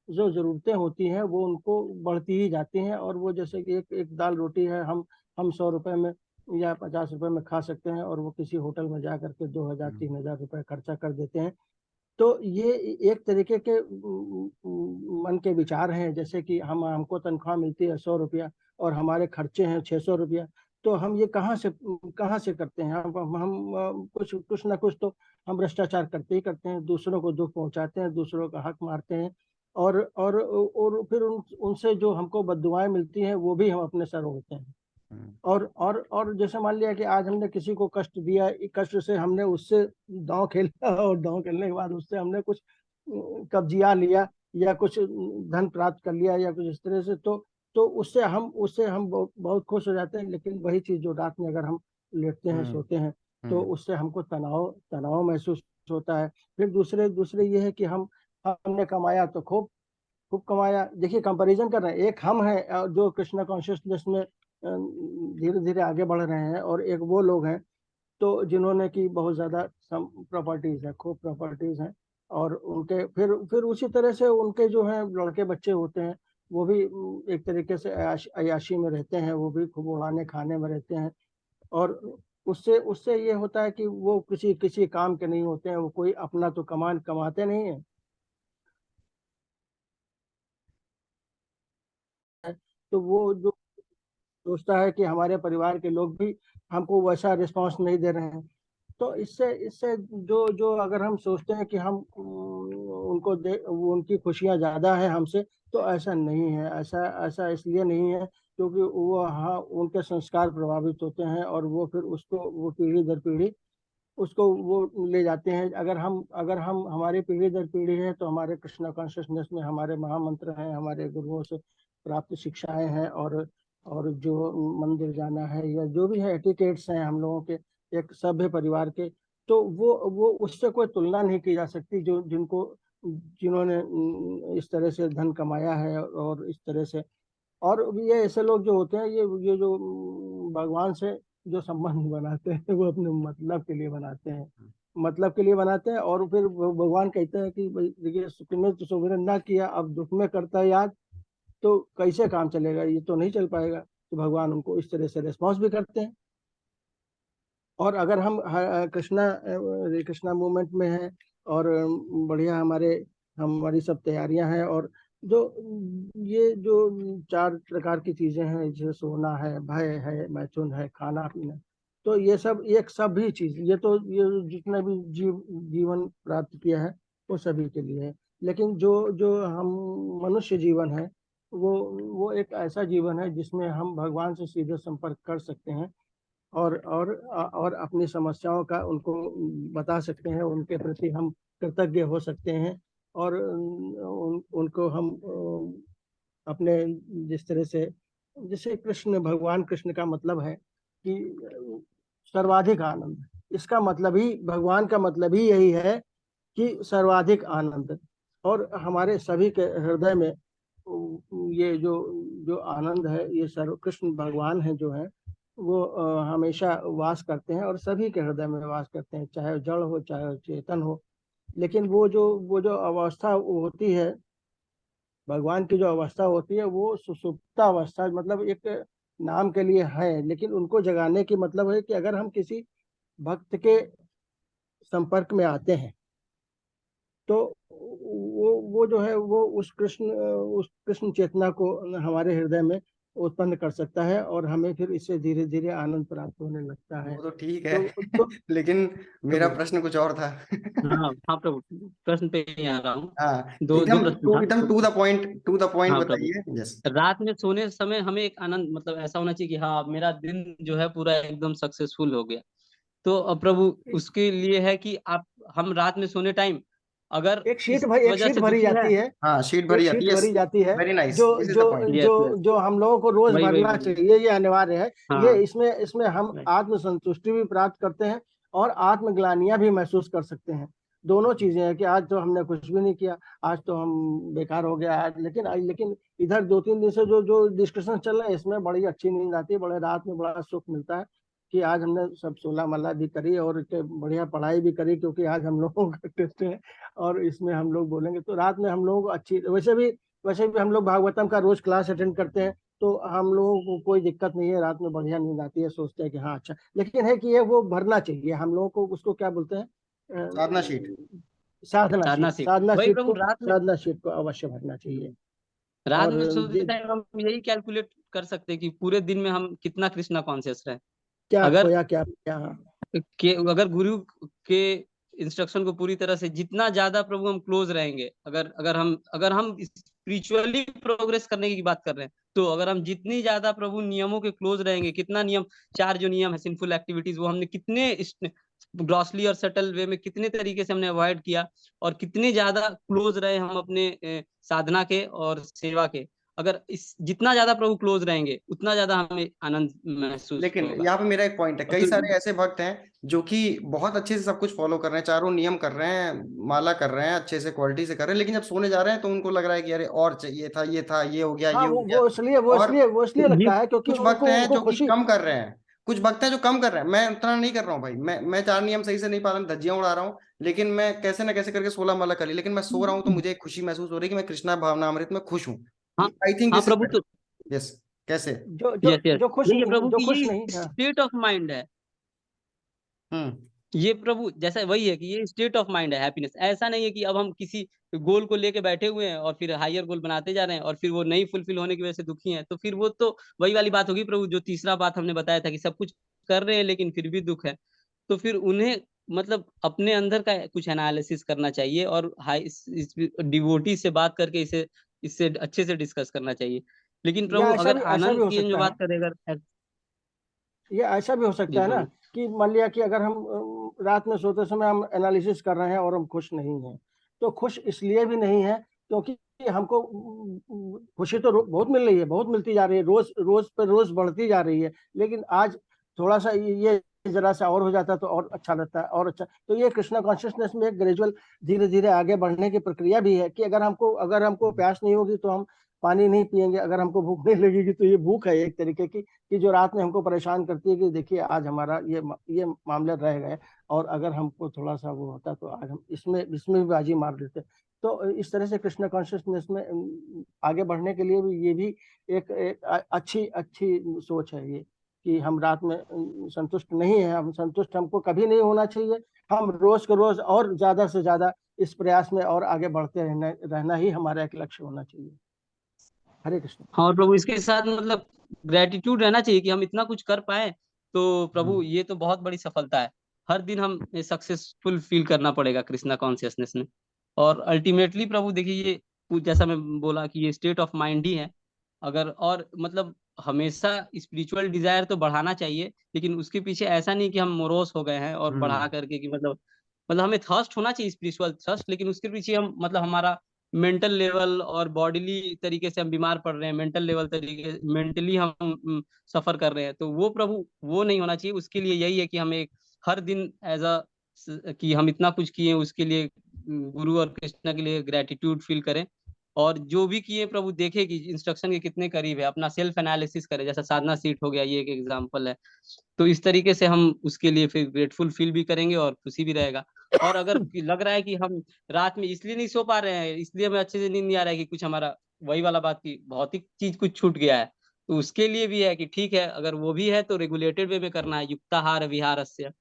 जो जरूरतें होती हैं वो उनको बढ़ती ही जाती हैं। और वो जैसे कि एक एक दाल रोटी है, हम 100 रुपए में या 50 रुपए में खा सकते हैं, और वो किसी होटल में जा करके 2,000 3,000 रुपए खर्चा कर देते हैं। तो ये एक तरीके के मन के विचार हैं। जैसे कि हमको तनख्वाह मिलती है 100 रुपया, और हमारे खर्चे हैं 600 रुपया। तो हम ये कहाँ से करते हैं? हम कुछ कुछ ना कुछ तो हम भ्रष्टाचार करते ही करते हैं, दूसरों को दुख पहुंचाते हैं, दूसरों का हक मारते हैं। और फिर उनसे जो हमको बद्दुआएं मिलती हैं वो भी हम अपने सर ओढ़ते हैं। और जैसे मान लिया कि आज हमने किसी को कष्ट दिया, कष्ट से हमने उससे दांव खेला, और दांव खेलने के बाद उससे हमने कुछ कब्जिया लिया, या कुछ धन प्राप्त कर लिया, या कुछ इस तरह से। तो उससे हम बहुत खुश हो जाते हैं। लेकिन वही चीज जो रात में अगर हम लेटते हैं, हम्म। सोते हैं, तो हम्म। उससे हमको तनाव तनाव महसूस होता है। फिर दूसरे दूसरे ये है कि हमने कमाया तो खूब खूब कमाया। देखिए, कंपैरिजन कर रहे हैं, एक हम हैं जो कृष्णा कॉन्शियसनेस में धीरे धीरे आगे बढ़ रहे हैं, और एक वो लोग हैं तो जिन्होंने की बहुत ज्यादा प्रॉपर्टीज है, खूब प्रॉपर्टीज हैं। और उनके फिर उसी तरह से उनके जो है लड़के बच्चे होते हैं, वो भी एक तरीके से अयाशी में रहते हैं, वो भी खूब उड़ाने खाने में रहते हैं। और उससे उससे ये होता है कि वो किसी किसी काम के नहीं होते हैं, वो कोई अपना तो कमाते नहीं है। तो वो जो सोचता है कि हमारे परिवार के लोग भी हमको वैसा रिस्पांस नहीं दे रहे हैं। तो इससे इससे जो जो अगर हम सोचते हैं कि हम उनको दे, वो उनकी खुशियां ज्यादा है हमसे, तो ऐसा नहीं है। ऐसा ऐसा इसलिए नहीं है क्योंकि वो, हाँ, उनके संस्कार प्रभावित होते हैं, और वो फिर उसको वो पीढ़ी दर पीढ़ी उसको वो ले जाते हैं। अगर हम हमारी पीढ़ी दर पीढ़ी है, तो हमारे कृष्णा कॉन्शियसनेस में हमारे महामंत्र हैं, हमारे गुरुओं से प्राप्त शिक्षाएं हैं, और और जो मंदिर जाना है या जो भी है एटिकेट्स हैं हम लोगों के एक सभ्य परिवार के, तो वो उससे कोई तुलना नहीं की जा सकती जो जिन्होंने इस तरह से धन कमाया है और इस तरह से। और ये ऐसे लोग जो होते हैं ये जो भगवान से जो संबंध बनाते हैं वो अपने मतलब के लिए बनाते हैं, मतलब के लिए बनाते हैं। और फिर भगवान कहते हैं कि भाई देखिए तुमने तो सुमिरन ना किया, अब दुख में करता है याद, तो कैसे काम चलेगा, ये तो नहीं चल पाएगा। तो भगवान उनको इस तरह से रिस्पॉन्स भी करते हैं। और अगर हम कृष्णा मूवमेंट में हैं और बढ़िया हमारी सब तैयारियां हैं, और जो ये जो 4 प्रकार की चीजें हैं, जैसे सोना है, भय है, मैथुन है, खाना पीना, तो ये सब एक सभी चीज, ये जितने भी जीवन प्राप्त किया है वो सभी के लिए है। लेकिन जो जो हम मनुष्य जीवन है वो एक ऐसा जीवन है जिसमें हम भगवान से सीधे संपर्क कर सकते हैं और अपनी समस्याओं का उनको बता सकते हैं, उनके प्रति हम कृतज्ञ हो सकते हैं। और उनको हम अपने जिस तरह से, जैसे भगवान कृष्ण का मतलब है कि सर्वाधिक आनंद, इसका मतलब ही, भगवान का मतलब ही यही है कि सर्वाधिक आनंद। और हमारे सभी के हृदय में ये जो जो आनंद है, ये सर्व कृष्ण भगवान है जो है वो हमेशा वास करते हैं और सभी के हृदय में वास करते हैं, चाहे जड़ हो चाहे चेतन हो। लेकिन वो जो अवस्था होती है, भगवान की जो अवस्था होती है वो सुषुप्ता अवस्था, मतलब एक नाम के लिए है, लेकिन उनको जगाने की मतलब है कि अगर हम किसी भक्त के संपर्क में आते हैं तो वो जो है वो उस कृष्ण चेतना को हमारे हृदय में उत्पन्न कर सकता है, और हमें फिर इससे धीरे धीरे आनंद प्राप्त होने लगता है। वो तो ठीक है तो लेकिन मेरा प्रभु प्रश्न कुछ और था हाँ हाँ प्रभु, प्रश्न पे ही आ रहा हूँ। हाँ, दो प्रश्न था एकदम तो, टू द पॉइंट हाँ प्रभु, बताइए। यस। रात में सोने समय हमें एक आनंद, मतलब ऐसा होना चाहिए कि हाँ मेरा दिन जो है पूरा एकदम सक्सेसफुल हो गया। तो अब प्रभु उसके लिए है कि आप, हम रात में सोने टाइम अगर इस एक वजह शीट से भरी दुखी है। जाती है, हाँ, शीट भरी एक जाती शीट है। भरी जाती है वेरी नाइस, जो दिस इज जो द पॉइंट। यस जो यस, जो हम लोगों को रोज वही वही भरना वही, चाहिए, ये अनिवार्य है। ये हाँ इसमें हम right, आत्म संतुष्टि भी प्राप्त करते हैं और आत्मग्लानियां भी महसूस कर सकते हैं। दोनों चीजें हैं कि आज तो हमने कुछ भी नहीं किया, आज तो हम बेकार हो गया आज, लेकिन इधर 2-3 दिन से जो जो डिस्कशन चल रहा है इसमें बड़ी अच्छी नींद आती है, बड़े रात में बड़ा सुख मिलता है कि आज हमने सब सोलह मल्ला भी करी और बढ़िया पढ़ाई भी करी, क्योंकि आज हम लोगों का टेस्ट है और इसमें हम लोग बोलेंगे। तो रात में हम लोगों को अच्छी, वैसे भी हम लोग भागवतम का रोज क्लास अटेंड करते हैं, तो हम लोगों को कोई दिक्कत नहीं है, रात में बढ़िया नींद आती है, सोचते हैं कि हाँ अच्छा। लेकिन है कि ये वो भरना चाहिए हम लोगों को, उसको क्या बोलते हैं, साधना शीट। साधना सीख, साधना वही शीट प्रभु को, रात में, साधना शीट को अवश्य भरना चाहिए। रात और में सोते टाइम हम यही कैलकुलेट कर सकते हैं कि पूरे दिन में हम कितना कृष्णा कॉन्शियस रहे। क्या अगर खोया क्या क्या। अगर गुरु के इंस्ट्रक्शन को पूरी तरह से जितना ज्यादा प्रभु हम क्लोज रहेंगे, अगर हम स्पिरिचुअली प्रोग्रेस करने की बात कर रहे हैं, तो अगर हम जितनी ज्यादा प्रभु नियमों के क्लोज रहेंगे, कितना नियम, 4 जो नियम है सिंफुल एक्टिविटीज, वो हमने कितने ग्रॉसली और सटल वे में कितने तरीके से हमने अवॉइड किया, और कितने ज्यादा क्लोज रहे हम अपने साधना के और सेवा के, अगर इस जितना ज्यादा प्रभु क्लोज रहेंगे उतना ज्यादा हमें आनंद महसूस लेकिन होगा। यहाँ पे मेरा एक पॉइंट है, और कई फिर सारे ऐसे भक्त हैं जो कि बहुत अच्छे से सब कुछ फॉलो कर रहे हैं, चारों नियम कर रहे हैं, माला कर रहे हैं, अच्छे से क्वालिटी से कर रहे हैं, लेकिन जब सोने जा रहे हैं तो उनको लग रहा है कि अरे और चाहिए था, ये हो गया, हाँ ये हो वो गया। वो इसलिए वो और इसलिए वो इसलिए ये लगता है क्योंकि कुछ भक्त उनको हैं उनको जो कि खुशी। कम कर रहे हैं, कुछ भक्त हैं जो कम कर रहे हैं। मैं उतना नहीं कर रहा हूँ भाई, मैं 4 नियम सही से नहीं पालन, धज्जियां उड़ा रहा हूँ, लेकिन मैं कैसे ना कैसे करके 16 माला करी, लेकिन मैं सो रहा हूँ तो मुझे एक खुशी महसूस हो रही है कि मैं कृष्णा भावनामृत में खुश हूँ। हाँ आई थिंक हाँ दिस इज प्रभु, बेटर। तो यस। कैसे? जो जो यस यस, जो खुश यही है प्रभु जो कि खुश ये नहीं, हाँ। स्टेट ऑफ माइंड है। हम्म। ये प्रभु जैसा वही है कि ये स्टेट ऑफ माइंड है हैप्पीनेस। ऐसा नहीं है कि अब हम किसी गोल को लेके बैठे हुए हैं और फिर हायर गोल बनाते जा रहे हैं और फिर वो नहीं फुलफिल होने की वजह से दुखी हैं, तो फिर वो तो वही वाली बात होगी प्रभु, जो तीसरा बात हमने बताया था कि सब कुछ कर रहे हैं लेकिन फिर भी दुख है। तो फिर उन्हें मतलब अपने अंदर का कुछ एनालिसिस करना चाहिए और हाई इस डिवोटी से बात करके इसे इससे अच्छे से डिस्कस करना चाहिए। लेकिन या प्रभु अगर ऐसा भी आनंद हो की जो सकता है, बात करें, अगर, ये ऐसा भी हो सकता जी है ना प्रभु, कि मान लिया कि अगर हम रात में सोते समय हम एनालिसिस कर रहे हैं और हम खुश नहीं हैं, तो खुश इसलिए भी नहीं है क्योंकि हमको खुशी तो बहुत मिल रही है, बहुत मिलती जा रही है, रोज रोज पर रोज बढ़ती जा रही है। लेकिन आज थोड़ा सा ये जरा सा और हो जाता तो और अच्छा लगता है, और अच्छा। तो ये कृष्णा कॉन्शियसनेस में एक ग्रेजुअल धीरे धीरे आगे बढ़ने की प्रक्रिया भी है कि अगर हमको प्यास नहीं होगी तो हम पानी नहीं पिएंगे, अगर हमको भूख नहीं लगेगी तो ये भूख है एक तरीके की, कि जो रात में हमको परेशान करती है कि देखिए आज हमारा ये मामले रह गए, और अगर हमको थोड़ा सा वो होता तो आज हम इसमें भी बाजी मार देते। तो इस तरह से कृष्णा कॉन्शियसनेस में आगे बढ़ने के लिए भी ये भी एक अच्छी अच्छी सोच है ये, कि हम रात में संतुष्ट नहीं है, हम संतुष्ट हमको कभी नहीं होना चाहिए। हम रोज के रोज और ज्यादा से ज्यादा इस प्रयास में और आगे बढ़ते रहना ही हमारा एक लक्ष्य होना चाहिए। हरे कृष्ण। हाँ, और प्रभु इसके साथ मतलब ग्रेटिट्यूड रहना चाहिए कि हम इतना कुछ कर पाए। तो प्रभु ये तो बहुत बड़ी सफलता है। हर दिन हम सक्सेसफुल फील करना पड़ेगा कृष्णा कॉन्शियसनेस में। और अल्टीमेटली प्रभु देखिए, ये जैसा मैं बोला कि ये स्टेट ऑफ माइंड ही है। अगर और मतलब हमेशा स्पिरिचुअल डिजायर तो बढ़ाना चाहिए, लेकिन उसके पीछे ऐसा नहीं कि हम मोरोस हो गए हैं और बढ़ा करके कि मतलब हमें थर्स्ट होना चाहिए, स्पिरिचुअल थर्स्ट, लेकिन उसके पीछे हम मतलब हमारा मेंटल लेवल और बॉडीली तरीके से हम बीमार पड़ रहे हैं, मेंटल लेवल तरीके मेंटली हम सफर कर रहे हैं, तो वो प्रभु वो नहीं होना चाहिए। उसके लिए यही है कि हमें हर दिन एज अ कि हम इतना कुछ किए उसके लिए गुरु और कृष्णा के लिए ग्रेटिट्यूड फील करें। और जो भी किए प्रभु देखे कि इंस्ट्रक्शन के कितने करीब है, अपना सेल्फ एनालिसिस करें, जैसा साधना सीट हो गया, ये एक एग्जांपल है। तो इस तरीके से हम उसके लिए फिर ग्रेटफुल फील भी करेंगे और खुशी भी रहेगा। और अगर लग रहा है कि हम रात में इसलिए नहीं सो पा रहे हैं, इसलिए हमें अच्छे से नींद नहीं आ रहा है कि कुछ हमारा वही वाला बात की भौतिक चीज कुछ छूट गया है, तो उसके लिए भी है कि ठीक है, अगर वो भी है तो रेगुलेटेड वे में करना है, युक्ताहार विहारस्य।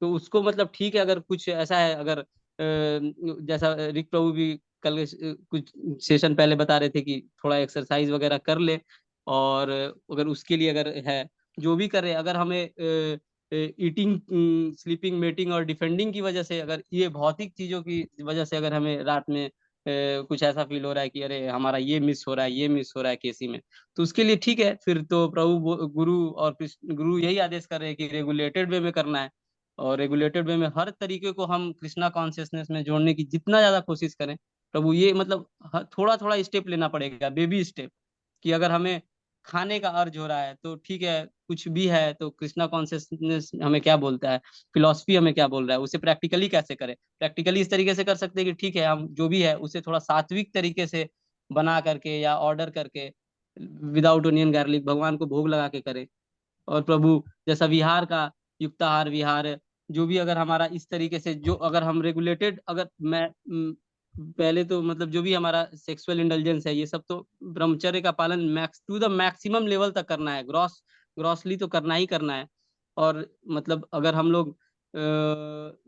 तो उसको मतलब ठीक है, अगर कुछ ऐसा है, अगर जैसा रिक प्रभु भी कल कुछ सेशन पहले बता रहे थे कि थोड़ा एक्सरसाइज वगैरह कर ले, और अगर उसके लिए अगर है जो भी करे, अगर हमें ईटिंग, स्लीपिंग, मेटिंग और डिफेंडिंग की वजह से, अगर ये भौतिक चीजों की वजह से अगर हमें रात में कुछ ऐसा फील हो रहा है कि अरे हमारा ये मिस हो रहा है, ये मिस हो रहा है केसी में, तो उसके लिए ठीक है, फिर तो प्रभु गुरु और गुरु यही आदेश कर रहे हैं कि रेगुलेटेड वे में करना है। और रेगुलेटेड वे में हर तरीके को हम कृष्णा कॉन्शियसनेस में जोड़ने की जितना ज्यादा कोशिश करें प्रभु, ये मतलब थोड़ा थोड़ा स्टेप लेना पड़ेगा, बेबी स्टेप। कि अगर हमें खाने का अर्ज हो रहा है तो ठीक है, कुछ भी है तो कृष्णा कॉन्शियसनेस हमें क्या बोलता है, फिलॉसफी हमें क्या बोल रहा है, उसे प्रैक्टिकली कैसे करें। प्रैक्टिकली इस तरीके से कर सकते हैं कि ठीक है, हम जो भी है उसे थोड़ा सात्विक तरीके से बना करके या ऑर्डर करके, विदाउट ओनियन गार्लिक, भगवान को भोग लगा के करें। और प्रभु जैसा विहार का, युक्ताहार विहार, जो भी अगर हमारा इस तरीके से, जो अगर हम रेगुलेटेड, अगर मैं पहले तो मतलब जो भी हमारा सेक्सुअल इंडल्जेंस है, ये सब तो ब्रह्मचर्य का पालन max to the maximum level तक करना है, ग्रॉसली तो करना ही करना है। और मतलब अगर हम लोग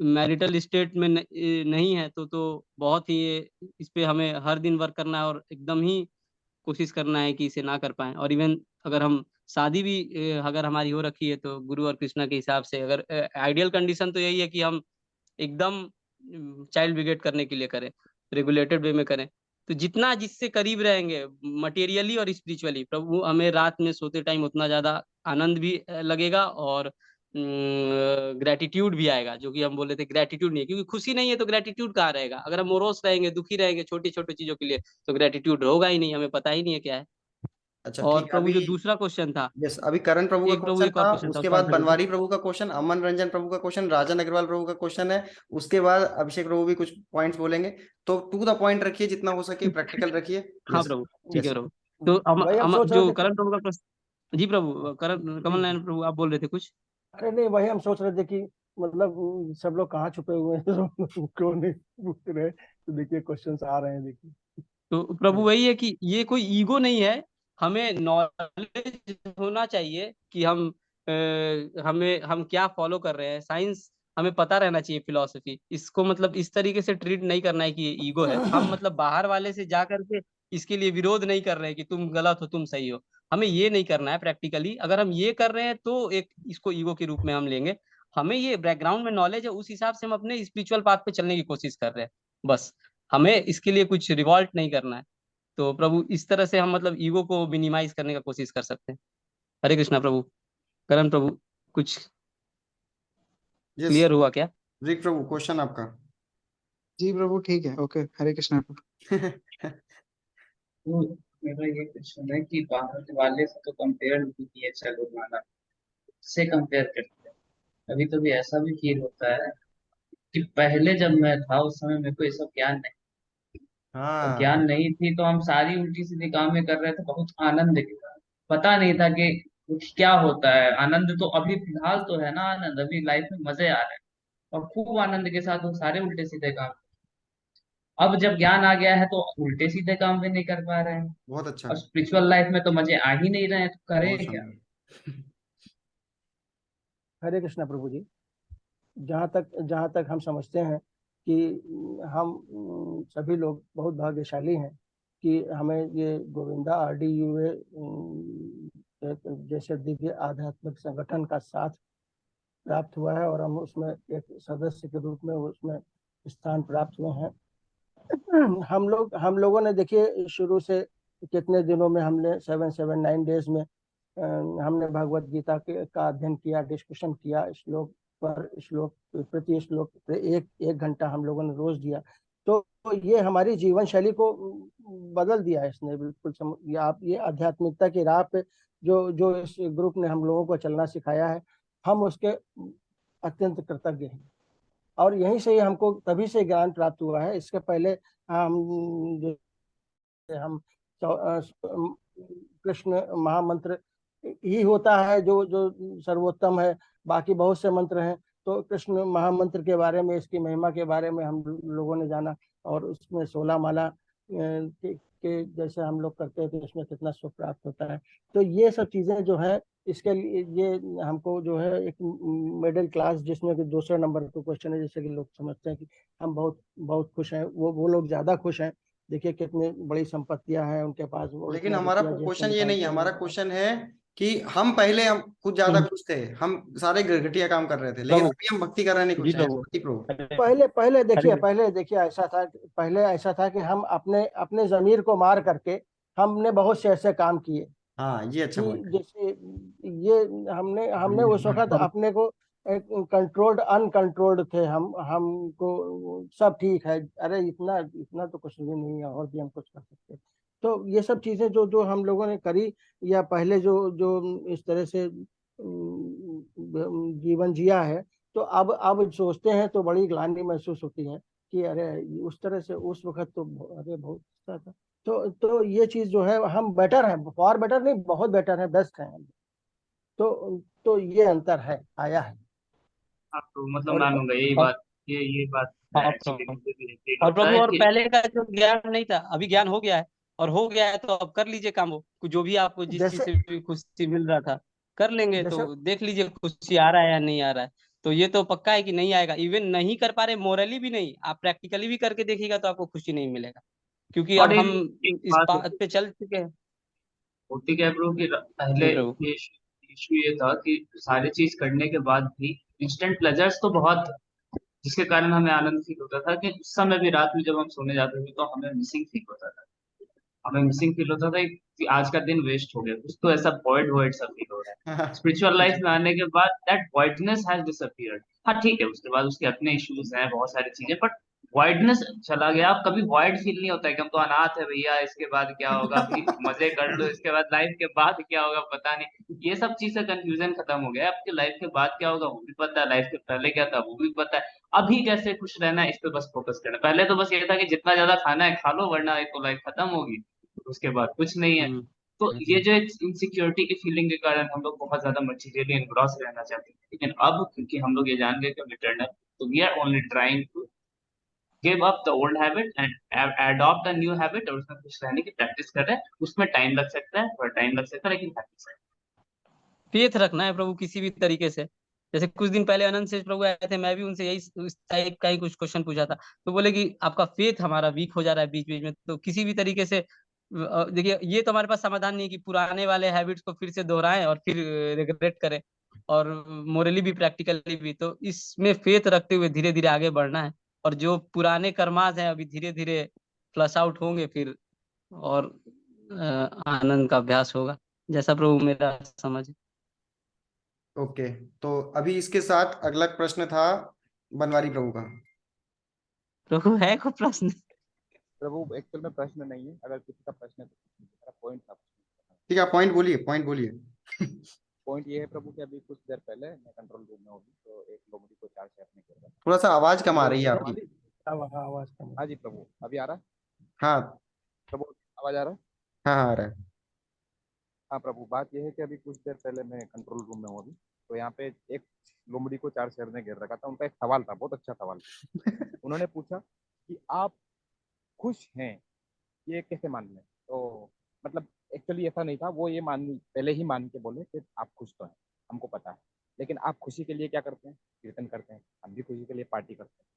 मैरिटल स्टेट में नहीं है तो बहुत ही इस पे हमें हर दिन वर्क करना है, और एकदम ही कोशिश करना है कि इसे ना कर पाए। और इवन अगर हम शादी भी अगर हमारी हो रखी है तो गुरु और कृष्णा के हिसाब से, अगर आइडियल कंडीशन तो यही है कि हम एकदम चाइल्ड ब्रिगेड करने के लिए करें, रेगुलेटेड वे में करें। तो जितना जिससे करीब रहेंगे मटेरियली और स्पिरिचुअली, प्रभु हमें रात में सोते टाइम उतना ज्यादा आनंद भी लगेगा, और ग्रेटिट्यूड भी आएगा। जो कि हम बोले थे ग्रेटिट्यूड नहीं है, क्योंकि खुशी नहीं है तो ग्रेटिट्यूड कहाँ रहेगा। अगर हम मोरोस रहेंगे, दुखी रहेंगे छोटी छोटी चीजों के लिए, तो ग्रेटिट्यूड होगा ही नहीं, हमें पता ही नहीं है क्या है। अच्छा और ठीक है। प्रभु अभी जो दूसरा क्वेश्चन था, यस, अभी करण प्रभु का एक प्रभु क्वेश्चन एक और था, क्वेश्चन था, उसके उसका बाद आंसर दीजिए। बनवारी प्रभु का क्वेश्चन, अमन रंजन प्रभु का क्वेश्चन, राजन अग्रवाल प्रभु का क्वेश्चन है। उसके बाद अभिषेक प्रभु भी कुछ पॉइंट्स बोलेंगे। तो टू द पॉइंट रखिए, जितना हो सके प्रैक्टिकल रखिए। हाँ यस। प्रभु, ठीक है यस। प्रभु। तो वही हम सोच रहे जो थे करण प्रभु का प्रश्न, जी प्रभु, करण जी कमल जी। नयन प्रभु आप बोल रहे थे कुछ। अरे नहीं, वही हम सोच रहे थे कि मतलब सब लोग कहाँ छुपे हुए हैं तो क्यों नहीं पूछ रहे, तो देखिए क्वेश्चंस आ रहे हैं, देखिए। तो प्रभु वही है कि ये कोई ईगो नहीं है, हमें नॉलेज होना चाहिए कि हम क्या फॉलो कर रहे हैं, साइंस हमें पता रहना चाहिए, फिलॉसफी इसको मतलब इस तरीके से ट्रीट नहीं करना है कि ये ईगो है। हम मतलब बाहर वाले से जा करके इसके लिए विरोध नहीं कर रहे हैं कि तुम गलत हो तुम सही हो, हमें ये नहीं करना है। प्रैक्टिकली अगर हम ये कर रहे हैं तो एक इसको ईगो के रूप में हम लेंगे। हमें ये बैकग्राउंड में नॉलेज है, उस हिसाब से हम अपने स्पिरिचुअल पाथ पे चलने की कोशिश कर रहे हैं, बस। हमें इसके लिए कुछ रिवॉल्ट नहीं करना है। तो प्रभु इस तरह से हम मतलब ईगो को मिनिमाइज करने का कोशिश कर सकते हैं। हरे कृष्णा प्रभु। करण प्रभु, कुछ यस। क्लियर हुआ क्या? रिक प्रभु, क्वेश्चन आपका। जी प्रभु, ठीक है, ओके, हरे कृष्णा प्रभु। तो मेरा ये क्वेश्चन है कि बाहर वाले से तो कंपेयर नहीं किया, चलो माना से कंपेयर करते हैं, कभी कभी ऐसा भी फील होता है कि पहले जब मैं था उस समय मेरे को ये सब ज्ञान नहीं, और हाँ ज्ञान नहीं थी तो हम सारी उल्टी सीधी काम में कर रहे थे, बहुत आनंद के साथ, पता नहीं था कि कुछ क्या होता है। आनंद तो अभी फिलहाल तो है ना, आनंद अभी लाइफ में मजे आ रहे हैं और खूब आनंद के साथ वो सारे उल्टे सीधे काम। अब जब ज्ञान आ गया है तो उल्टे सीधे काम भी नहीं कर पा रहे हैं, बहुत अच्छा, और स्पिरिचुअल लाइफ में तो मजे आ ही नहीं रहे हैं, तो बहुत करें क्या? शानदार। हरे कृष्णा प्रभु जी। जहाँ तक हम समझते हैं कि हम सभी लोग बहुत भाग्यशाली हैं कि हमें ये गोविंदा RDUA जैसे दिव्य आध्यात्मिक संगठन का साथ प्राप्त हुआ है और हम उसमें एक सदस्य के रूप में उसमें स्थान प्राप्त हुए हैं। हम लोगों ने देखिए शुरू से कितने दिनों में हमने 7 9 डेज में हमने भगवत गीता का अध्ययन किया, डिस्कशन किया, श्लोक पर श्लोक प्रति श्लोक पे एक घंटा हम लोगों ने रोज दिया। तो ये हमारी जीवन शैली को बदल दिया है इसने बिल्कुल। ये आप ये आध्यात्मिकता की राह पे जो जो इस ग्रुप ने हम लोगों को चलना सिखाया है, हम उसके अत्यंत कृतज्ञ हैं। और यहीं से ही हमको तभी से ज्ञान प्राप्त हुआ है। इसके पहले हम हम कृष्ण महामंत्र ही होता है जो जो सर्वोत्तम है, बाकी बहुत से मंत्र हैं। तो कृष्ण महामंत्र के बारे में, इसकी महिमा के बारे में हम लोगों ने जाना, और उसमें 16 माला के जैसे हम लोग करते हैं तो इसमें कितना सुख प्राप्त होता है। तो ये सब चीजें जो है, इसके लिए ये हमको जो है एक मिडिल क्लास, जिसमें कि दूसरे नंबर का क्वेश्चन है, जैसे कि लोग समझते हैं कि हम बहुत बहुत खुश हैं, वो लोग ज्यादा खुश हैं। देखिए कितनी बड़ी संपत्तियां हैं उनके पास, वो लेकिन इतने हमारा रुपया जेब से क्वेश्चन ये नहीं है, निकालते हमारा हैं। क्वेश्चन है कि हम कुछ ज्यादा खुश थे, हम सारे घटिया काम कर रहे थे, लेकिन प्रभु अभी हम भक्ति कर रहे नहीं जी खुश हैं। प्रभु भक्ति प्रभु। पहले देखिए ऐसा था कि हम अपने अपने जमीर को मार करके हमने बहुत से ऐसे काम किए हाँ ये अच्छा कि पॉइंट है। जैसे ये हमने हमने उस वक्त अपने को कंट्रोल्ड अनकंट्रोल्ड थे हमको सब ठीक है, अरे इतना इतना तो कुछ भी नहीं है, और भी हम कुछ कर सकते हैं। तो ये सब चीजें जो जो हम लोगों ने करी, या पहले जो जो इस तरह से जीवन जिया है, तो अब सोचते हैं तो बड़ी ग्लानि महसूस होती है कि अरे उस तरह से उस वक्त तो अरे बहुत अच्छा था। तो ये चीज जो है, हम बेटर हैं, फॉर बेटर नहीं, बहुत बेटर है, बेस्ट है हम। तो ये अंतर है, आया है। आप तो मतलब और मानूंगा यही और बात, ये बात हाँ एक्चुअली प्रभु। मुझे भी फील और होता प्रभु, है और कि पहले का जो ज्ञान नहीं था अभी ज्ञान हो गया है, और हो गया है तो अब कर लीजिए काम, वो जो भी आपको जिस चीज जैसे से भी खुशी मिल रहा था कर लेंगे, जैसे तो देख लीजिए खुशी आ रहा है या नहीं आ रहा है। तो ये तो पक्का है कि नहीं आएगा, इवन नहीं कर पा रहे मोरली भी नहीं, आप प्रैक्टिकली भी करके देखिएगा तो आपको खुशी नहीं मिलेगा, क्योंकि और अब हम एक इस बात बात पे चल चुके हैं। होती क्या ब्रो कि पहले जी प्रभु। ये इशू ये था कि सारी चीज करने के बाद भी इंस्टेंट प्लेजर्स तो बहुत थे, जिसके कारण हमें आनंद फील होता था, कि उस समय भी रात में जब हम सोने जाते थे तो हमें मिसिंग फील होता था। हमें मिसिंग फील होता था कि आज का दिन वेस्ट हो गया, कुछ तो ऐसा वॉइड वॉइड सा फील हो रहा है। स्पिरिचुअल लाइफ में आने के बाद दैट वॉइडनेस हैज डिसअपीयर्ड। हाँ ठीक है, उसके बाद उसके अपने इश्यूज हैं, बहुत सारी चीजें, बट वॉइडनेस चला गया। अब कभी वॉइड फील नहीं होता है कि हम तो अनाथ है भैया, इसके बाद क्या होगा, अभी मजे कर लो, इसके बाद लाइफ के बाद क्या होगा पता नहीं। ये सब चीज से कंफ्यूजन खत्म हो गया। आपकी लाइफ के बाद क्या होगा वो भी पता है, लाइफ के पहले क्या था वो भी पता है। अभी कैसे खुश रहना है इस पे बस फोकस करना। पहले तो बस ये था कि जितना ज्यादा खाना है खा लो, वरना तो लाइफ खत्म होगी, उसके बाद कुछ नहीं है। हम्म। तो ये जो इनसिक्योरिटी की फीलिंग के कारण हम लोग बहुत ज्यादा मटेरियली एनग्रॉस रहना चाहते हैं, लेकिन अब क्योंकि हम लोग ये जान गए कि इटर्नल, तो we are only trying to give up the old habit and adopt a new habit, और उसमें खुश रहने की प्रैक्टिस कर रहे हैं। उसमें टाइम लग सकता है, थोड़ा टाइम लग सकता है, लेकिन प्रैक्टिस है। फेथ रखना है प्रभु किसी भी तरीके से। जैसे कुछ दिन पहले अनंत से प्रभु आए थे, मैं भी उनसे यही इस टाइप का ही कुछ क्वेश्चन पूछा था, तो बोले कि आपका फेथ हमारा वीक हो जा रहा है बीच बीच में, तो किसी भी तरीके से देखिए ये तो हमारे पास समाधान नहीं है कि पुराने वाले हैबिट्स को फिर से दोहराएं और फिर रिग्रेट करें, और मोरली भी प्रैक्टिकली भी, तो इसमें फेथ रखते हुए धीरे धीरे आगे बढ़ना है। और जो पुराने कर्मास हैं अभी धीरे धीरे फ्लश आउट होंगे फिर, और आनंद का अभ्यास होगा, जैसा प्रभु मेरा समझ है। ओके, तो अभी इसके साथ अगला प्रश्न था बनवारी प्रभु का। प्रभु है को प्रश्न? प्रभु एक्चुअल में प्रश्न नहीं है, अगर किसी का प्रश्न है तो मेरा पॉइंट था। ठीक है, पॉइंट बोलिए, पॉइंट बोलिए। पॉइंट ये है प्रभु कि अभी कुछ देर पहले मैं कंट्रोल रूम में हूँ, तो एक लोमड़ी को 4 शेर ने घेर रखा। थोड़ा सा आवाज कम आ रही है आपकी। आवाज कम। हाँ जी प्रभु, अभी आ रहा है? हाँ प्रभु आवाज आ रहा है? हाँ हाँ, आ रहा है। हाँ प्रभु, बात यह है कि अभी कुछ देर पहले मैं कंट्रोल रूम में हूँ अभी, तो यहाँ पे एक लोमड़ी को 4 शेर ने घेर रखा था। उनका एक सवाल था, बहुत अच्छा सवाल था। उन्होंने पूछा कि आप खुश हैं, ये कैसे मान लें? तो मतलब एक्चुअली ऐसा नहीं था, वो ये पहले ही मान के बोले कि आप खुश तो हैं, हमको पता है, लेकिन आप खुशी के लिए क्या करते हैं? कीर्तन करते हैं। हम भी खुशी के लिए पार्टी करते हैं।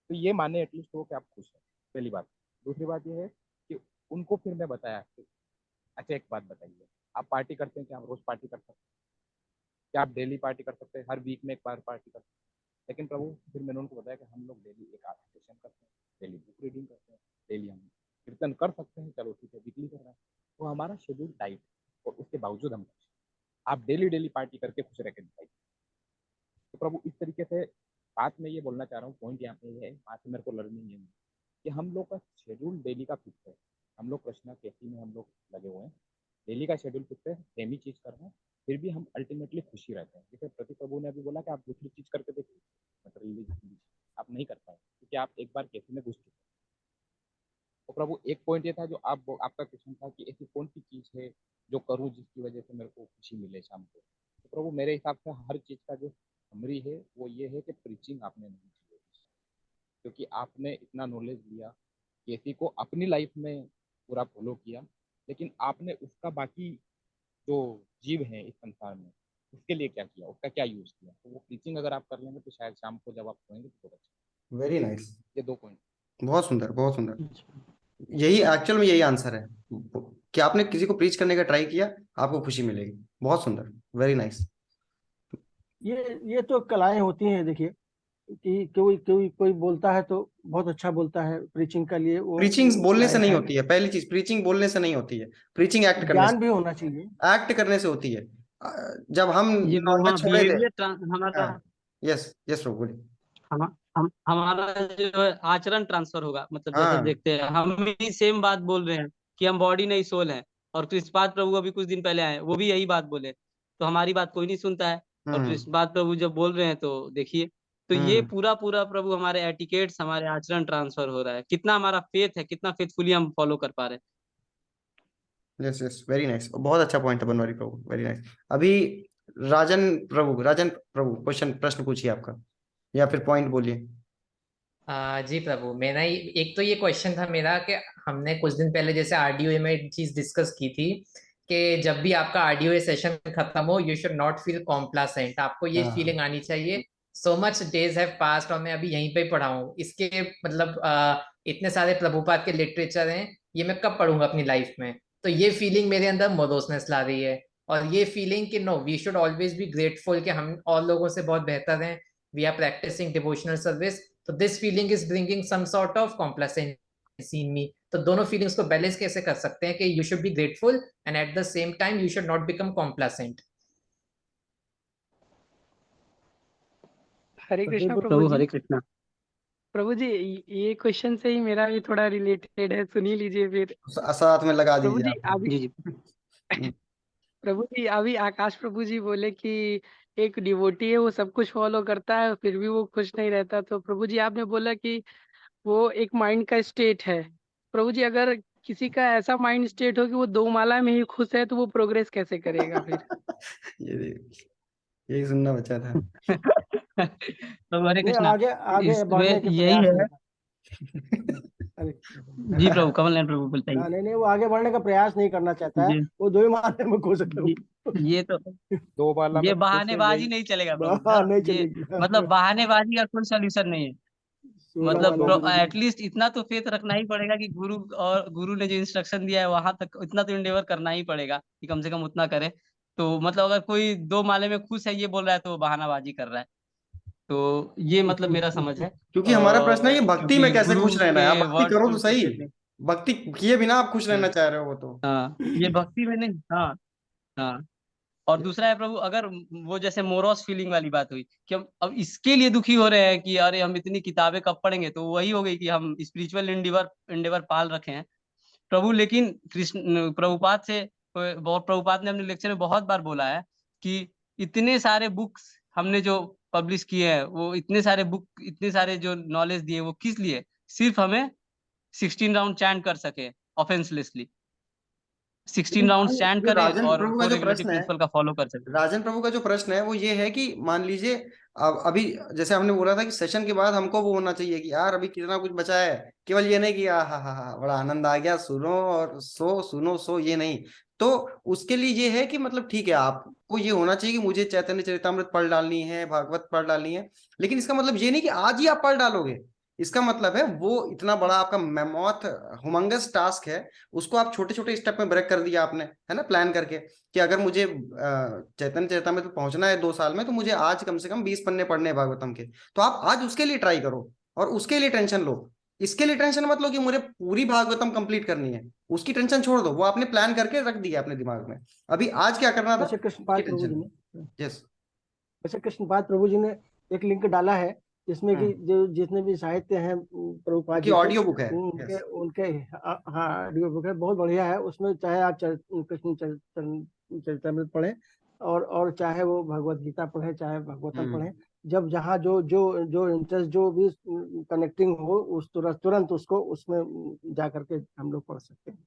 तो ये माने एटलीस्ट वो कि आप खुश हैं, पहली बात। दूसरी बात ये है कि उनको फिर मैं बताया कि अच्छा एक बात बताइए, आप पार्टी करते हैं क्या? आप रोज पार्टी कर सकते हैं क्या? आप डेली पार्टी कर सकते हैं? हर वीक में एक बार पार्टी कर सकते हैं? लेकिन प्रभु फिर मैंने उनको बताया कि हम लोग डेली एक आध सेशन करते हैं, डेली बुक रीडिंग करते हैं, डेली हम कीर्तन कर सकते हैं, चलो ठीक है, वीकली कर रहे हैं, तो हमारा शेड्यूल टाइट है और उसके बावजूद हम खुश हैं। आप डेली डेली पार्टी करके खुश रह के दिखाइए। तो प्रभु इस तरीके से बात मैं ये बोलना चाह रहा हूँ, पॉइंट यहाँ पे ये है, वहाँ से मेरे को लर्निंग ये कि हम लोग का शेड्यूल डेली का फिक्स है। हम लोग कृष्णा कैसी में हम लोग लगे हुए हैं, डेली का शेड्यूल फिक्स है, सेम ही चीज़ कर रहे हैं, फिर भी हम अल्टीमेटली खुशी रहते हैं। जैसे प्रति प्रभु ने अभी बोला कि आप दूसरी चीज़ करके देखिए, मतलब आप नहीं कर पाए क्योंकि आप एक बार कैसे में घुस चुके हैं। तो प्रभु एक पॉइंट ये था जो आपका क्वेश्चन था कि ऐसी कौन सी चीज़ है जो करूँ जिसकी वजह से मेरे को खुशी मिले शाम को। तो प्रभु मेरे हिसाब से हर चीज़ का जो समरी है वो ये है कि प्रीचिंग आपने नहीं की, क्योंकि आपने इतना नॉलेज लिया, केसी को अपनी लाइफ में पूरा फॉलो किया, लेकिन आपने उसका बाकी जो जीव है इस संसार में उसके लिए क्या किया, उसका क्या यूज किया। तो वो प्रीचिंग अगर आप कर लेंगे तो शायद शाम को जब आप सोएंगे तो बहुत अच्छा। वेरी नाइस, ये 2 पॉइंट। बहुत सुंदर, बहुत सुंदर। यही एक्चुअल में यही आंसर है कि आपने किसी को प्रीच करने का ट्राई किया, आपको खुशी मिलेगी। बहुत सुंदर, वेरी नाइस। ये तो कलाएं होती हैं, देखिए कि कोई कोई कोई बोलता है तो बहुत अच्छा बोलता है प्रीचिंग के लिए, प्रीचिंग वो बोलने से लायक नहीं है। होती है, पहली चीज प्रीचिंग बोलने से नहीं होती है, प्रीचिंग एक्ट करने ज्ञान से, भी होना चाहिए। एक्ट करने से होती है। जब हम ये तो नॉनवेज हाँ, छोड़े थे। बिहेवियर हमारा, हाँ, यस यस प्रभु बोलिए। हम हमारा जो है आचरण ट्रांसफर होगा। मतलब जैसे हाँ। देखते हैं, हम भी सेम बात बोल रहे हैं कि हम बॉडी नहीं सोल हैं, और कृष्णपाद प्रभु अभी कुछ दिन पहले आए, वो भी यही बात बोले, तो हमारी बात कोई नहीं सुनता है। और हम्म कृष्णपाद प्रभु जब बोल रहे हैं तो देखिए, तो ये हम्म पूरा पूरा प्रभु हमारे एटिकेट्स, हमारे आचरण ट्रांसफर हो रहा है, कितना हमारा फेथ है, कितना फेथफुली हम फॉलो कर पा रहे यस यस, वेरी नाइस, बहुत अच्छा पॉइंट है बनवारी प्रभु, वेरी नाइस। अभी राजन प्रभु क्वेश्चन, प्रश्न पूछिए आपका, या फिर पॉइंट बोलिए। जी प्रभु, मेरा एक तो ये क्वेश्चन था मेरा कि हमने कुछ दिन पहले जैसे आरडीओए में एक चीज डिस्कस की थी कि जब भी आपका आरडीओए सेशन खत्म हो, यू शुड नॉट फील कॉम्प्लासेंट, आपको ये हाँ फीलिंग आनी चाहिए so much days have passed, और मैं अभी यहीं पे पढ़ा हूँ इसके, मतलब इतने सारे प्रभुपाद के लिटरेचर हैं, ये मैं कब पढ़ूंगा अपनी लाइफ में। तो ये फीलिंग मेरे अंदर मरोसनेस ला रही है, और ये फीलिंग कि no, we should always be grateful कि हम और लोगों से बहुत बेहतर हैं, we are practicing devotional service, तो this feeling is bringing some sort of complacency in me. तो दोनों फीलिंग्स को बैलेंस कैसे कर सकते हैं कि you should be grateful and at the same time you should not become complacent. Hare तो कृष्णा फिर प्रभु प्रभु। जी। हरे कृष्णा। प्रभु जी, ये क्वेश्चन से ही मेरा भी थोड़ा रिलेटेड है, सुन ही लीजिए फिर। साथ में लगा प्रभु दीजिए जी आप। अभी जी जी। प्रभु जी अभी आकाश प्रभु जी बोले कि एक डिवोटी है, वो सब कुछ फॉलो करता है फिर भी वो खुश नहीं रहता। तो प्रभु जी आपने बोला कि वो एक माइंड का स्टेट है। प्रभु जी अगर किसी का ऐसा माइंड स्टेट हो कि वो दो माला में ही खुश है, तो वो प्रोग्रेस कैसे करेगा फिर? ये यही सुनना बचा था। प्रभु हरे नहीं, कृष्णा। आगे आगे इसमें बढ़ने के यही प्रयास है। नहीं कर। अरे जी प्रभु, कमल नयन प्रभु बोलते हैं। नहीं नहीं, वो आगे बढ़ने का प्रयास नहीं करना चाहता है, जी वो दो ही मारने में खुश है। ये तो, 2 बाला ये में खुश है, बहानेबाजी यही नहीं चलेगा प्रभु हाँ, ना, नहीं ये चलेगी। मतलब बहानेबाजी का कोई सोल्यूशन नहीं है। 16 मतलब वाला में एटलीस्ट इतना तो फेथ रखना ही पड़ेगा कि गुरु ने जो इंस्ट्रक्शन दिया है वहां तक इतना तो इंडेवर करना ही पड़ेगा कि कम से कम उतना करे। तो मतलब अगर कोई दो माले में खुश है ये बोल रहा है तो वो बहानाबाजी कर रहा है। तो ये मतलब मेरा समझ है, क्योंकि हमारा प्रश्न है ये भक्ति में क्योंकि कैसे गुरु खुश रहना है। आप के भक्ति वर्ड करो को तो सही, रिस्पेक्ट नहीं। भक्ति किए बिना आप खुश रहना हाँ चाह रहे हो वो तो। हाँ, ये भक्ति में नहीं। हाँ हाँ। और दूसरा है प्रभु, अगर वो जैसे मोरॉस फीलिंग वाली बात हुई कि हम अब इसके लिए दुखी हो रहे हैं कि अरे हम इतनी किताबें कब पढ़ेंगे, तो वही हो गई कि हम स्पिरिचुअल इंडेवर पाल रखे हैं प्रभु। लेकिन कृष्ण प्रभुपाद से बहुत, प्रभुपाद ने अपने लेक्चर में बहुत बार बोला है कि इतने सारे बुक्स हमने जो पब्लिश किए हैं, वो इतने सारे बुक, इतने सारे जो नॉलेज दिए, वो किस लिए? सिर्फ हमें 16 राउंड चैंट कर सके ऑफेंसलेसली, 16 राउंड लेकिन चैंट जो करें राजन और प्रभु का वो जो रेगुलेटरी प्रश्न है, प्रिंसिपल का फॉलो कर सके। राजन प्रभु का जो प्रश्न है वो ये है कि मान लीजिए अब अभी जैसे हमने बोला था कि सेशन के बाद हमको वो होना चाहिए कि यार अभी कितना कुछ बचा है, केवल ये नहीं कि हा बड़ा आनंद आ गया, सुनो और सो, सुनो सो, ये नहीं। तो उसके लिए ये है कि मतलब ठीक है, आपको ये होना चाहिए कि मुझे चैतन्य चरितामृत पढ़ डालनी है, भागवत पढ़ डालनी है, लेकिन इसका मतलब ये नहीं कि आज ही आप पढ़ डालोगे। इसका मतलब है वो इतना बड़ा आपका मेमोथ हुमंगस टास्क है, उसको आप छोटे छोटे स्टेप में ब्रेक कर दिया आपने, है ना, प्लान करके कि अगर मुझे चैतन्य चरितामृत पे पहुंचना है 2 साल में, तो मुझे आज कम से कम 20 पन्ने पढ़ने हैं भागवतम के। तो आप आज उसके लिए ट्राई करो और उसके लिए टेंशन लो। इसके लिए टेंशन मत लो कि मुझे पूरी भागवतम कंप्लीट करनी है, उसकी टेंशन छोड़ दो, वो आपने प्लान करके रख दिया अपने दिमाग में, अभी आज क्या करना था वैसे कृष्णपाल उसकी प्रभु जी टेंशन। ने यस। वैसे कृष्णपाल प्रभु जी ने एक लिंक डाला है जिसमें कि जो जितने भी साहित्य हैं प्रभुपाद उनकी जी के, ऑडियो बुक है। उनके यस। उनके हाँ ऑडियो बुक है, बहुत बढ़िया है। उसमें चाहे आप कृष्ण चरितमृत पढ़ें और चाहे वो भगवत गीता पढ़े, चाहे भागवतम पढ़े, जब जहाँ जो जो जो इंटरेस्ट, जो भी कनेक्टिंग हो, उस तुरंत उसको उसमें जा करके हम लोग पढ़ सकते हैं।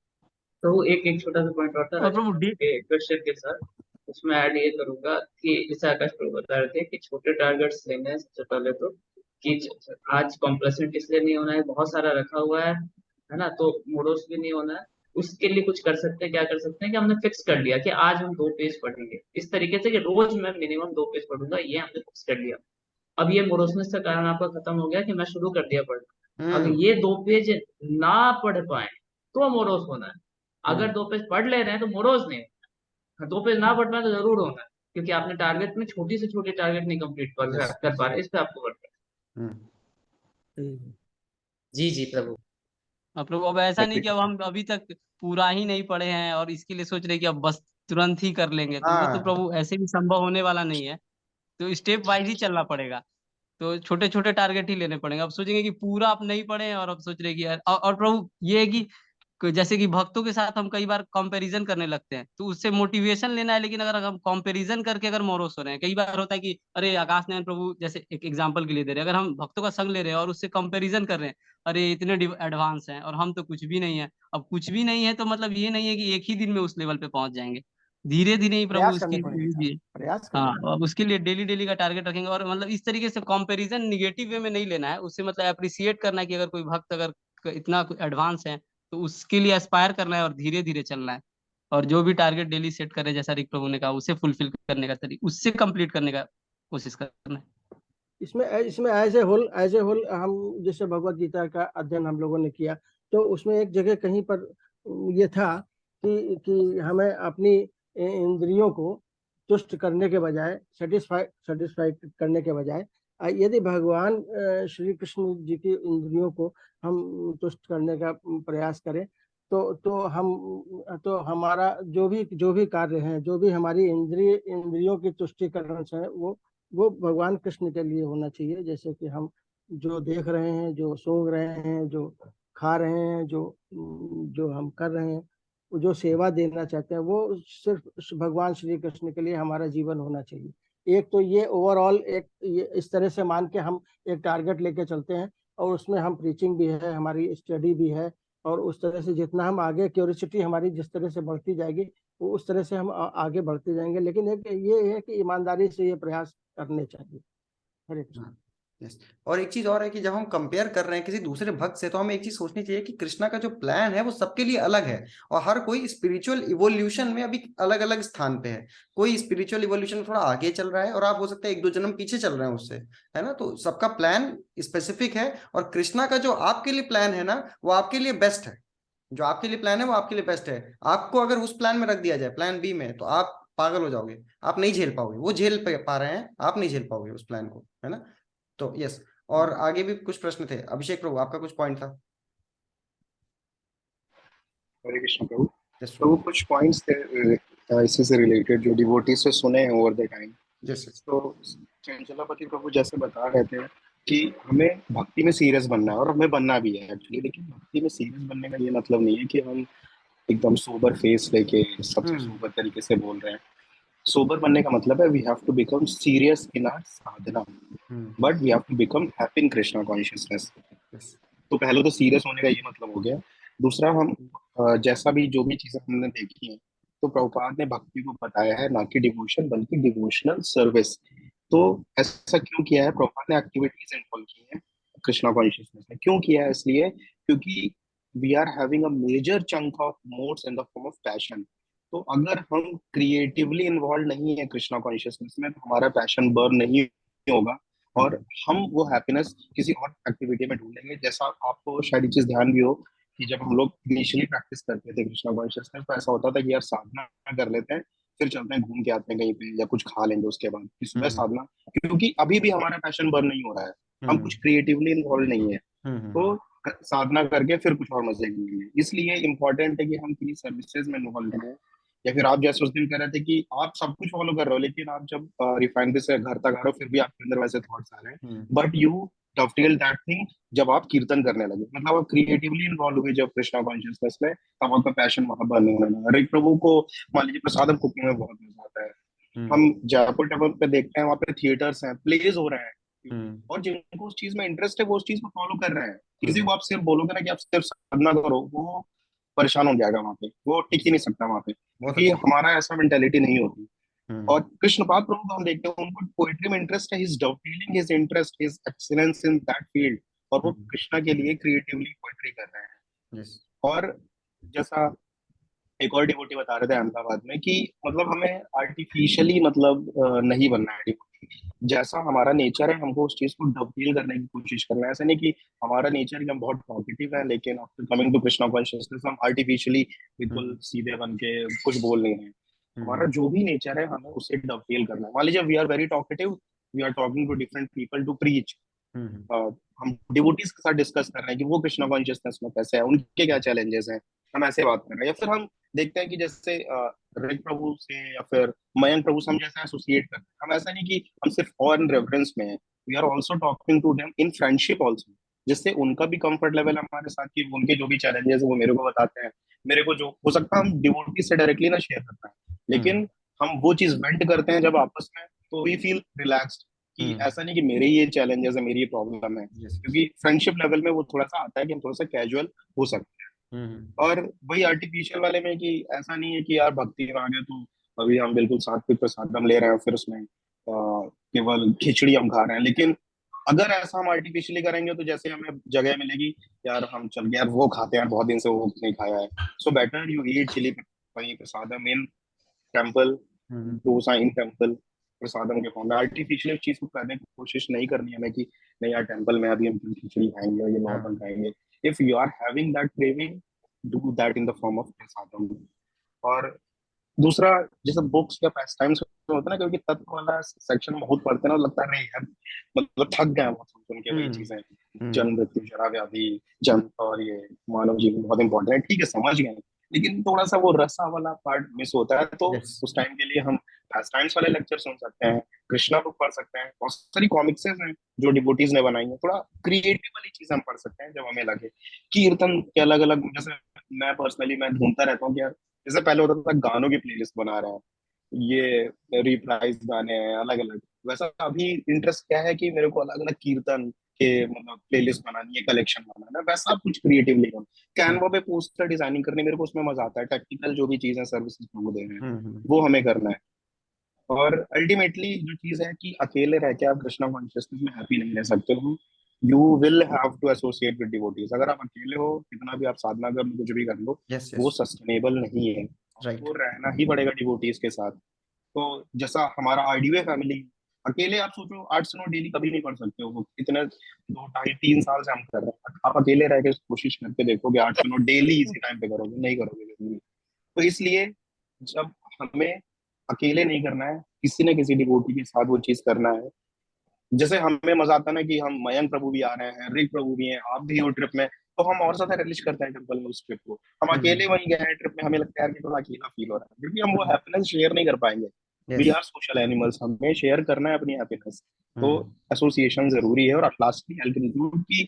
तो एक एक छोटा सा पॉइंट और था और प्रभु के क्वेश्चन के साथ, उसमें ऐड ये करूंगा कि जैसे आकाश प्रभु बता रहे थे कि छोटे टारगेट्स लेने हैं सबसे पहले तो, कि आज कॉम्प्लेसेंट इसलिए नहीं होना है, बहुत सारा रखा हुआ है ना, तो मोडोस भी नहीं होना है। उसके लिए कुछ कर सकते हैं, क्या कर सकते हैं कि हमने फिक्स कर लिया कि आज हम 2 पेज पढ़ेंगे, इस तरीके से कि रोज मैं मिनिमम 2 पेज पढ़ूंगा, ये हमने फिक्स कर लिया। अब ये मोरोसनेस का कारण आपका खत्म हो गया कि मैं शुरू कर दिया पढ़ना। अगर ये 2 पेज ना पढ़ पाए तो मोरोस होना है, अगर 2 पेज पढ़ ले रहे हैं तो मोरोस नहीं होना है। 2 पेज ना पढ़ पाए तो जरूर होना है, क्योंकि आपने टारगेट में छोटी से छोटी टारगेट नहीं कंप्लीट कर पा रहे, इस पे आपको वर्क करना है। जी जी प्रभु। प्रभु अब ऐसा नहीं कि अब हम अभी तक पूरा ही नहीं पढ़े हैं और इसके लिए सोच रहे कि अब बस तुरंत ही कर लेंगे, तो वो तो हाँ। प्रभु ऐसे भी संभव होने वाला नहीं है। तो स्टेप वाइज ही चलना पड़ेगा, तो छोटे छोटे टारगेट ही लेने पड़ेंगे। अब सोचेंगे कि पूरा आप नहीं पढ़े हैं और अब सोच रहे कि यार, और प्रभु ये है कि जैसे कि भक्तों के साथ हम कई बार कंपैरिजन करने लगते हैं, तो उससे मोटिवेशन लेना है, लेकिन अगर हम कंपैरिजन करके अगर मोरोस हो रहे हैं, कई बार होता है कि अरे आकाश नारायण प्रभु जैसे एक एग्जांपल के लिए दे रहे हैं, अगर हम भक्तों का संग ले रहे हैं और उससे कंपैरिजन कर रहे हैं, अरे इतने एडवांस हैं और हम तो कुछ भी नहीं है। अब कुछ भी नहीं है तो मतलब ये नहीं है कि एक ही दिन में उस लेवल पे पहुंच जाएंगे, धीरे धीरे ही प्रभु प्रयास करने उसकी पड़ेंगे, प्रयास हाँ, करने अब उसके लिए डेली डेली का टारगेट रखेंगे, और मतलब इस तरीके से कंपैरिजन निगेटिव वे में नहीं लेना है, उससे मतलब अप्रिशिएट करना है कि अगर कोई भक्त अगर इतना एडवांस है तो उसके लिए एस्पायर करना है और धीरे धीरे चलना है। और जो भी टारगेट डेली सेट करे, जैसा रिक प्रभु ने कहा, उसे फुलफिल करने का तरीका, उससे कंप्लीट करने का कोशिश करना है। इसमें इसमें एज ए होल हम जैसे भगवत गीता का अध्ययन हम लोगों ने किया, तो उसमें एक जगह कहीं पर ये था कि हमें अपनी इंद्रियों को तुष्ट करने के बजाय, सेटिस्फाई करने के बजाय, यदि भगवान श्री कृष्ण जी की इंद्रियों को हम तुष्ट करने का प्रयास करें, तो हमारा जो भी कार्य है, जो भी हमारी इंद्रियों की तुष्टिकरण है, वो भगवान कृष्ण के लिए होना चाहिए। जैसे कि हम जो देख रहे हैं, जो सूंघ रहे हैं, जो खा रहे हैं, जो हम कर रहे हैं, जो सेवा देना चाहते हैं, वो सिर्फ भगवान श्री कृष्ण के लिए हमारा जीवन होना चाहिए। एक तो ये ओवरऑल एक ये इस तरह से मान के हम एक टारगेट लेके चलते हैं, और उसमें हम प्रीचिंग भी है, हमारी स्टडी भी है, और उस तरह से जितना हम आगे, क्यूरियोसिटी हमारी जिस तरह से बढ़ती जाएगी, वो उस तरह से हम आगे बढ़ते जाएंगे। लेकिन एक ये है कि ईमानदारी से ये प्रयास करने चाहिए। हरे कृष्ण। यस। और एक चीज और है कि जब हम कंपेयर कर रहे हैं किसी दूसरे भक्त से, तो हमें एक चीज सोचनी चाहिए कि कृष्णा का जो प्लान है वो सबके लिए अलग है, और हर कोई स्पिरिचुअल इवोल्यूशन में अभी अलग अलग स्थान पे है। कोई स्पिरिचुअल इवोल्यूशन थोड़ा आगे चल रहा है और आप हो सकता है 1-2 जन्म पीछे चल रहे हैं उससे, है ना। तो सबका प्लान स्पेसिफिक है, और कृष्णा का जो आपके लिए प्लान है ना, वो आपके लिए बेस्ट है। जो आपके लिए प्लान है वो आपके लिए बेस्ट है। आपको अगर उस प्लान में रख दिया जाए, प्लान बी में, तो आप पागल हो जाओगे, आप नहीं झेल पाओगे। वो झेल पा रहे हैं, आप नहीं झेल पाओगे उस प्लान को, है ना। तो यस। और आगे भी कुछ प्रश्न थे। अभिषेक प्रभु, आपका कुछ पॉइंट था। हरे कृष्ण प्रभु। यस प्रभु कुछ पॉइंट्स थे इसी से रिलेटेड जो डिवोटी से सुने हैं over the time. Yes, yes. तो चंचलापति प्रभु जैसे बता रहे थे कि हमें भक्ति में सीरियस बनना है, और हमें बनना भी है एक्चुअली। लेकिन भक्ति में सीरियस बनने का ये मतलब नहीं है कि हम एकदम सोबर फेस लेके सबसे सोबर तरीके से बोल रहे हैं। सोबर बनने का मतलब है we have to become serious in our sadhana, but we have to become happy in Krishna consciousness. Yes. तो पहले तो सीरियस होने का ये मतलब हो गया। दूसरा, हम जैसा भी जो भी चीजें हमने देखी हैं, तो प्रभुपाद ने भक्ति को बताया है, ना कि डिवोशन बल्कि डिवोशनल सर्विस। तो ऐसा क्यों किया है? प्रभुपाद ने एक्टिविटीज इन्वॉल्व की हैं कृष्णा कॉन्शियसनेस में। क्यों किया है? इसलिए क्योंकि we are having a major chunk of modes in the form of passion. तो अगर हम क्रिएटिवली इन्वॉल्व नहीं है कृष्णा कॉन्शियसनेस में, तो हमारा पैशन बर्न नहीं होगा, और हम वो हैप्पीनेस किसी और एक्टिविटी में ढूंढेंगे। जैसा आपको शायद ये चीज ध्यान भी हो कि जब हम लोग इनिशियली प्रैक्टिस करते थे कृष्णा कॉन्शियसनेस, तो ऐसा होता था कि यार साधना कर लेते हैं, फिर चलते हैं घूम के आते हैं कहीं पे, या कुछ खा लेंगे उसके बाद, फिर सुबह साधना। क्योंकि अभी भी हमारा पैशन बर्न नहीं हो रहा है, हम कुछ क्रिएटिवली इन्वॉल्व नहीं है, तो साधना करके फिर कुछ और मजे लेंगे। इसलिए इंपॉर्टेंट है कि हम किसी सर्विसेज में इन्वॉल्व रहें। या फिर आप जैसे उस दिन कह रहे थे कि आप सब कुछ फॉलो कर रहे हो, लेकिन आप जब रिफाइनरी से घर तक आ रहे हो, फिर भी आपके अंदर वैसे थॉट्स आ रहे हैं, बट यू डफटेल दैट थिंग जब आप कीर्तन करने लगे, मतलब आप क्रिएटिवली इन्वॉल्व हुए जब कृष्णा कॉन्शियसनेस में, तब आपका पैशन वहां बर्न होने लगा। हरे प्रभु को मान लीजिए प्रसादम कुकिंग में बहुत मजा आता है। हम जयपुर टेबल पे देखते हैं, वहाँ पे थिएटर्स हैं, प्लेज हो रहे हैं, और जिनको उस चीज में इंटरेस्ट है वो उस चीज को फॉलो कर रहे हैं। किसी को आप सिर्फ बोलोगे ना कि आप सिर्फ साधना करो, वो परेशान हो जाएगा वहां पे, वो टिक ही नहीं सकता वहां पे, क्योंकि हमारा ऐसा मेंटेलिटी नहीं होती। और कृष्ण पाद प्रभु को हम देखते हैं, उनको पोएट्री में इंटरेस्ट है, his dovetailing his interest, his excellence in that field, और वो कृष्णा के लिए क्रिएटिवली पोएट्री कर रहे हैं। Yes. और जैसा एक और डिवोटी बता रहे थे अहमदाबाद में कि मतलब हमें आर्टिफिशियली मतलब नहीं बनना है डिवोटी। जैसा हमारा नेचर है, हमको उस चीज को डबल करने की कोशिश करना है। ऐसा नहीं कि हमारा नेचर कि हम बहुत पॉजिटिव है, लेकिन after coming to Krishna consciousness हम आर्टिफिशियली बिल्कुल सीधे बन के कुछ बोल नहीं रहे। हमारा जो भी नेचर है, हमें उसे डबल करना है। मान लीजिए we are very talkative, we are talking to different people to preach, हम डिवोटीज के साथ डिस्कस कर रहे हैं कि वो कृष्णा कॉन्शियसनेस में कैसे है, उनके क्या चैलेंजेस हैं, हम ऐसे बात कर रहे हैं। या फिर हम देखते हैं कि जैसे ऋग प्रभु से या फिर मयंक प्रभु से हम जैसे एसोसिएट करते हैं, हम ऐसा नहीं कि हम सिर्फ ऑन रेफरेंस में है, we are also talking to them in friendship also, जिससे उनका भी कंफर्ट लेवल है हमारे साथ, कि उनके जो भी चैलेंजेस है वो मेरे को बताते हैं, मेरे को जो हो सकता है हम डिवोटी से डायरेक्टली ना शेयर करते हैं, लेकिन हम वो चीज वेंट करते हैं जब आपस में, तो वी फील रिलैक्स्ड कि ऐसा नहीं कि मेरे ये चैलेंजेस है, मेरी ये प्रॉब्लम है, क्योंकि फ्रेंडशिप लेवल में वो थोड़ा सा आता है कि हम थोड़ा सा कैजुअल हो सकते हैं। और वही आर्टिफिशियल वाले में कि ऐसा नहीं है कि यार भक्ति में आ गए तो अभी हम बिल्कुल सात्विक प्रसाद हम ले रहे हैं, फिर उसमें केवल खिचड़ी हम खा रहे हैं। लेकिन अगर ऐसा हम आर्टिफिशियली करेंगे, तो जैसे हमें जगह मिलेगी, यार हम चल गए यार वो खाते हैं, यार बहुत दिन से वो नहीं खाया है, so better you eat chilli वही prasadam in temple, dosa in temple, prasadam के फॉर्म में। आर्टिफिशियल चीज को करने की कोशिश नहीं करनी है हमें कि नहीं यार टेम्पल में अभी हम खिचड़ी खाएंगे और ये नॉर्मल खाएंगे। If you are having that craving, do that in the form of prasadam. और दूसरा, जैसे बुक्स या पास टाइम्स होता है ना, क्योंकि तत्व वाला सेक्शन बहुत पढ़ते हैं ना, लगता है नहीं यार मतलब थक गए बहुत सुन के वही चीजें, जन्म मृत्यु जरा व्याधि जन्म और ये मानव जीवन बहुत इंपॉर्टेंट है, ठीक है समझ गए, लेकिन थोड़ा सा वो रसा वाला पार्ट मिस होता है। तो उस टाइम के लिए हम पास टाइम्स वाले लेक्चर सुन सकते हैं, कृष्णा बुक पढ़ सकते हैं, बहुत सारी कॉमिक्स हैं जो डिवोटीज ने बनाई है, थोड़ा क्रिएटिव वाली चीज हम पढ़ सकते हैं जब हमें लगे। कीर्तन के अलग अलग, जैसे मैं पर्सनली मैं ढूंढता रहता हूँ कि यार जैसे पहले होता था गानों की प्लेलिस्ट बना रहे हैं, ये रिप्राइज गाने हैं अलग अलग, वैसा अभी इंटरेस्ट क्या है कि मेरे को अलग अलग कीर्तन के मतलब प्लेलिस्ट बनानी है, कलेक्शन बनाना है, वैसा कुछ क्रिएटिवली कैनवा पे पोस्टर डिजाइनिंग करने मेरे को उसमें मजा आता है। टेक्निकल जो भी चीज है सर्विसेज वो दे रहे हैं वो हमें करना है। और अल्टीमेटली जो चीज है कि अकेले रह के आप कृष्णा कॉन्शियसनेस में हैप्पी नहीं रह सकते हो, you will have to associate with devotees. अगर आप अकेले हो, कितना भी आप साधना कर लो, कुछ भी कर लो, वो सस्टेनेबल नहीं है, वो रहना ही पड़ेगा डिवोटीज के साथ। तो जैसा हमारा आरडीवे फैमिली, अकेले आप सोचो 8 से 9 डेली कभी नहीं पढ़ सकते हो, वो इतने 2 2.5 3 साल से हम कर रहे हैं, आप अकेले रह के कोशिश करके देखोगे 8 से 9 डेली इसी टाइम पे करोगे, नहीं करोगे कभी भी। तो इसलिए जब हमें अकेले नहीं करना है, किसी न किसी डिवोटी के साथ वो चीज करना है। जैसे हमें मजा आता है ना कि हम मयंक प्रभु भी आ रहे हैं, ऋग प्रभु भी हैं, आप भी हो ट्रिप में, तो हम और ज्यादा रिलीज करते हैं टेम्पल में उस ट्रिप को। हम अकेले वहीं गए हैं ट्रिप में, हमें लगता है यार कि थोड़ा अकेला फील हो रहा है, क्योंकि हम वो हैप्पीनेस शेयर नहीं कर पाएंगे। We yes. Are social animals, हमें शेयर करना है अपनी हैप्पीनेस। तो एसोसिएशन जरूरी है। और लास्टली आई कंक्लूड कि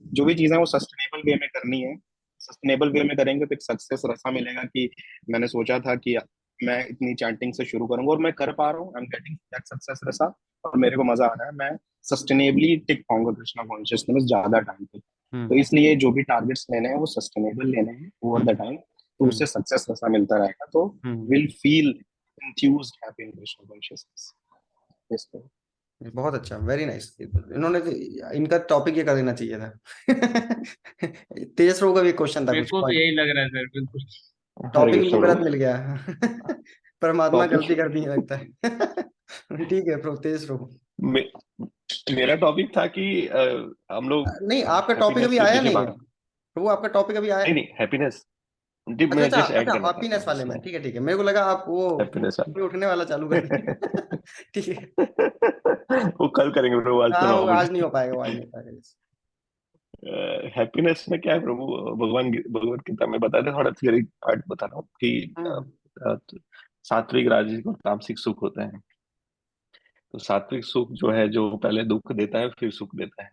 जो भी चीजें वो सस्टेनेबल वे में करनी है, सस्टेनेबल वे में करेंगे तो एक सक्सेस रसा मिलेगा कि मैंने सोचा था कि मैं इतनी चैंटिंग से शुरू करूंगा और मैं कर पा रहा हूँ, I am getting that success रसा, और मेरे को मजा आ रहा है, मैं सस्टेनेबली टिक पाऊंगा कृष्णा कॉन्शियसनेस ज्यादा टाइम तक। तो इसलिए जो भी टारगेट्स लेने हैं वो सस्टेनेबल लेने हैं ओवर द टाइम, तो उससे सक्सेस रसा मिलता रहेगा, तो will feel enthused happy in Krishna consciousness। Yes, sir। बहुत अच्छा, वेरी नाइस। इन्होंने इनका टॉपिक ये कर देना चाहिए था। तेजस का भी क्वेश्चन था मेरे कुछ को भी पॉइंट, यही लग रहा है सर, बिल्कुल। हरे टॉपिक कृष्ण इनको गलत प्रभु। मिल गया। परमात्मा टॉपिक गलती कर दी है लगता है। ठीक है प्रभु, तेजस प्रभु। मे, मेरा टॉपिक था कि हम लोग नहीं, आपका टॉपिक हैप्पीनेस अभी के आया पीछे नहीं भाग। प्रभु, आपका टॉपिक अभी आया। नहीं नहीं, हैप्पीनेस जी अच्छा मैं अच्छा जस्ट ऐड अच्छा, करना चाहता हैप्पीनेस हूँ वाले में, इसमें, ठीक है ठीक है, मेरे को लगा आप वो हैप्पीनेस उठने वाला चालू कर दिए। ठीक है। वाला। वो कल करेंगे प्रभु, आज तो हाँ, 9 वो आज नहीं बजे। हो पाएगा, वो आज नहीं हो पाएगा। हैप्पीनेस में क्या है प्रभु, भगवान गीता में बताते हैं, थोड़ा थियरी पार्ट बता रहा हूँ कि अ, सात्विक राजसिक और तामसिक सुख होते हैं। तो सात्विक सुख जो है, जो पहले दुख देता है फिर सुख देता है,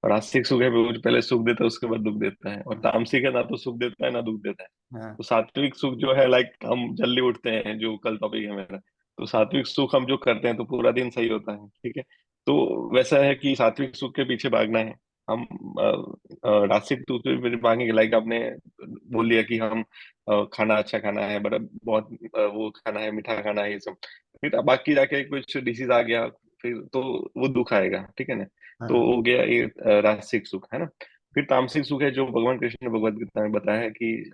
और राजसिक सुख है वो जो पहले सुख देता है उसके बाद दुख देता है, और तामसिक है ना तो सुख देता है ना दुख देता है। हाँ तो सात्विक सुख जो है, लाइक हम जल्दी उठते हैं, जो कल टॉपिक है मेरा, तो सात्विक सुख हम जो करते हैं तो पूरा दिन सही होता है, ठीक है। तो वैसा है कि सात्विक सुख के पीछे भागना है। हम राजसिक सुख के पीछे भागेंगे, लाइक आपने बोल दिया कि हम खाना अच्छा खाना है, बड़ा बहुत वो खाना है, मीठा खाना है, ये सब, फिर बाकी जाके कुछ डिसीज आ गया, फिर तो वो दुख आएगा, ठीक है ना। तो हाँ। हो गया ये राजसिक सुख, है ना। फिर तामसिक सुख है जो भगवान कृष्ण ने भगवद गीता में बताया है कि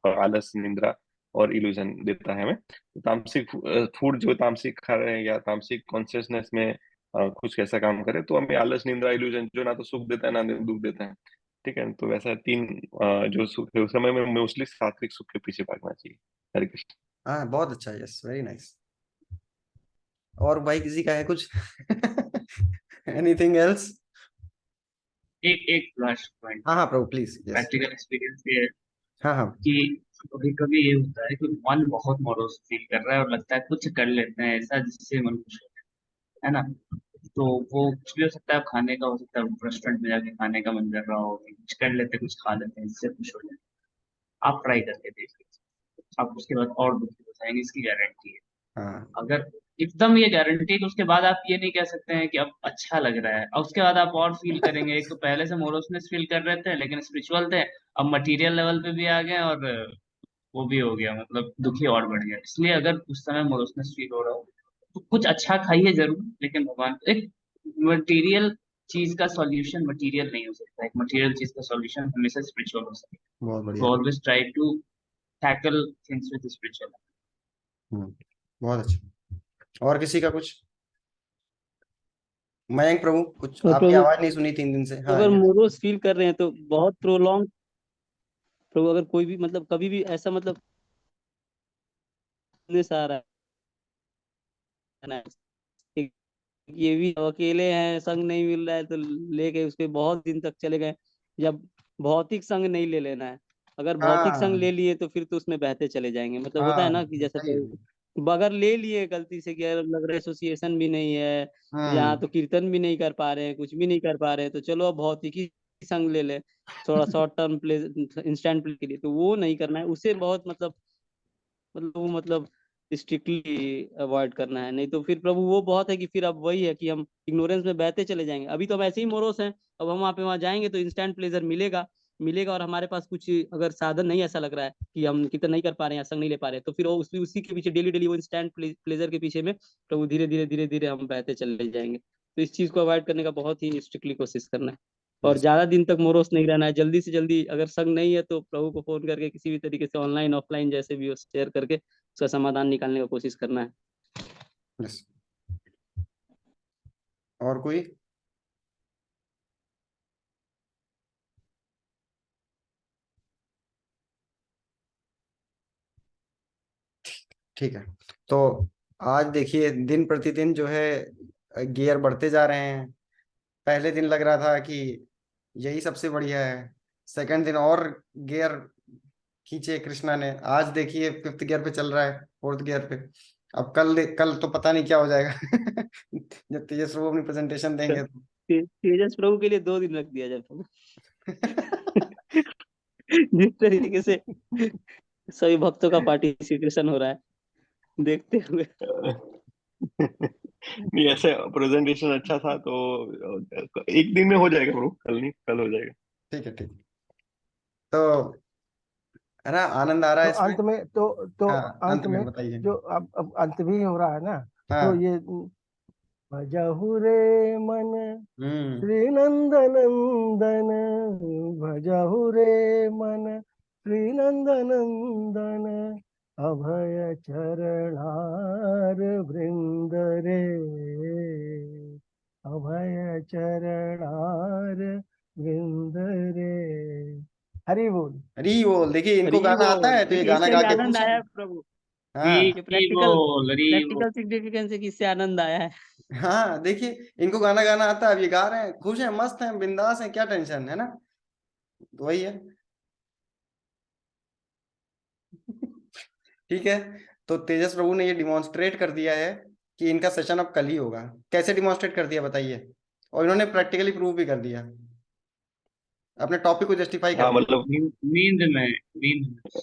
आलस, निंद्रा और इल्यूजन देता है हमें। तो तामसिक फूड जो तामसिक खा रहे हैं या तामसिक कॉन्शियसनेस में कुछ कैसा काम करे, तो हमें आलस, निंद्रा, इल्यूजन जो ना तो सुख देता है ना दुख देता है, ठीक है। तो वैसा तीन जो सुख है उस समय में मोस्टली सात्विक सुख के पीछे भागना चाहिए। हरे कृष्ण। हाँ, बहुत अच्छा, यस, वेरी नाइस। और भाई किसी का है कुछ? Anything else? एक एक लास्ट पॉइंट, हाँ हाँ प्रभु, प्लीज, यस। प्रैक्टिकल एक्सपीरियंस ये है हाँ हाँ। कि कभी कभी ये होता है कि मन बहुत मोरोस फील कर रहा है और लगता है कुछ कर लेते हैं ऐसा जिससे मन खुश हो जाए, है ना। तो वो कुछ भी हो सकता है, खाने का हो सकता है, रेस्टोरेंट में जाके खाने का मन कर रहा हो कि कुछ कर लेते हैं, कुछ खा लेते हैं, इससे खुश हो जाए। आप ट्राई करके देख लीजिए, आप उसके बाद और दुखी हो जाएंगे, इसकी गारंटी है। हाँ अगर एकदम ये गारंटी है कि उसके बाद आप ये नहीं कह सकते हैं कि अब अच्छा लग रहा है, और उसके बाद आप और फील करेंगे। एक तो पहले से मोरोसनेस फील कर रहे थे लेकिन स्पिरिचुअल थे, अब मटेरियल लेवल पे भी आ गए और वो भी हो गया, मतलब दुखी और बढ़ गया। इसलिए अगर उस समय मोरोसनेस फील हो रहा हो तो कुछ अच्छा खाइए जरूर, लेकिन भगवान एक मटेरियल चीज का सॉल्यूशन मटेरियल नहीं हो सकता, एक मटेरियल चीज का सॉल्यूशन हमेशा स्पिरिचुअल हो सकता बहुत है। बढ़िया। तो always try to tackle things with spiritual. बहुत अच्छा। और किसी का कुछ? मयंक प्रभु, कुछ तो आपकी प्रभु, आवाज नहीं सुनी 3 दिन से। हाँ अगर yes। मोरोस फील कर रहे हैं तो बहुत प्रोलॉन्ग, प्रभु अगर कोई भी मतलब कभी भी ऐसा मतलब आ रहा है ना, एक ये भी अकेले हैं, संग नहीं मिल रहा है तो लेके उसके बहुत दिन तक चले गए। जब भौतिक संग नहीं ले लेना है, अगर भौतिक संग हाँ ले लिए तो फिर तो उसमें बहते चले जाएंगे। मतलब होता है हाँ, ना कि जैसे सही है। अगर ले लिए गलती से कि यार लग रहा है एसोसिएशन भी नहीं है, यहाँ हम्म। तो कीर्तन भी नहीं कर पा रहे हैं, कुछ भी नहीं कर पा रहे हैं, तो चलो अब भौतिक ही संग ले ले, थोड़ा short term play, instant play के लिए। तो वो नहीं करना है, उसे बहुत मतलब वो मतलब स्ट्रिक्टली अवॉइड करना है। नहीं तो फिर प्रभु वो बहुत है कि फिर अब वही है कि हम इग्नोरेंस में बहते चले जाएंगे। अभी तो हम ऐसे ही मोरोस हैं, अब हम वहाँ पे वहाँ जाएंगे तो इंस्टेंट प्लेजर मिलेगा मिलेगा, और हमारे पास कुछ अगर साधन नहीं ऐसा लग रहा है कि हम कितना नहीं कर पा रहे हैं या संग नहीं ले पा रहे हैं, तो फिर वो उसी के पीछे डेली डेली वो इंस्टेंट प्लेजर के पीछे में प्रभु धीरे धीरे हम बहते चले जाएंगे। तो इस चीज को अवॉइड करने का बहुत ही स्ट्रिक्टली कोशिश करना है, और यस। ज्यादा दिन तक मोरोस नहीं रहना है। जल्दी से जल्दी अगर संग नहीं है तो प्रभु को फोन करके किसी भी तरीके से ऑनलाइन ऑफलाइन जैसे भी हो शेयर करके उसका समाधान निकालने का कोशिश करना है। यस। और कोई? ठीक है। तो आज देखिए, दिन प्रतिदिन जो है गियर बढ़ते जा रहे हैं। पहले दिन लग रहा था कि यही सबसे बढ़िया है, सेकंड दिन और गियर खींचे कृष्णा ने, आज देखिए 5th गियर पे चल रहा है, 4th गियर पे। अब कल तो पता नहीं क्या हो जाएगा जब तेजस प्रभु अपनी प्रेजेंटेशन देंगे तो। तेजस प्रभु के लिए 2 दिन रख दिया जाए प्रभु। जिस तरीके से सभी भक्तों का पार्टिसिपेशन हो रहा है देखते हुए। नहीं, ऐसे प्रेजेंटेशन अच्छा था तो एक दिन में हो जाएगा ब्रो, कल नहीं, कल हो जाएगा। ठीक है, ठीक। तो है ना, आनंद आ रहा है तो अंत इसमें? में तो हाँ, अंत में बताइए। जो अब अंत भी हो रहा है ना, हाँ। तो ये भजहु रे मन श्री हम्म। नंदनंदन, भजहु रे मन श्री नंदनंदन, अभय चरणार वृंद रे, अभय चरणार वृंद रे। हरि बोल। हरी बोल। देखिए इनको हरि गाना आता बोल। है तो ये देखिए गाना इससे गा भी के आनंद खुश आया है। है प्रभु। हाँ ये प्रैक्टिकल हरी बोल। प्रैक्टिकल सिग्निफिकेंस है कि इससे आनंद आया है। हाँ, देखिए इनको गाना गाना आता है, अब ये गा रहे हैं, खुश हैं, मस्त हैं, बिंदास हैं, क्या टेंशन है ना। तो वही है। ठीक है, तो तेजस प्रभु ने ये डिमॉन्स्ट्रेट कर दिया है कि इनका सेशन अब कल ही होगा। कैसे डिमॉन्स्ट्रेट कर दिया बताइए? और इन्होंने प्रैक्टिकली प्रूव भी कर दिया, अपने टॉपिक को जस्टिफाई कर हाँ दिया। मतलब, नींद में।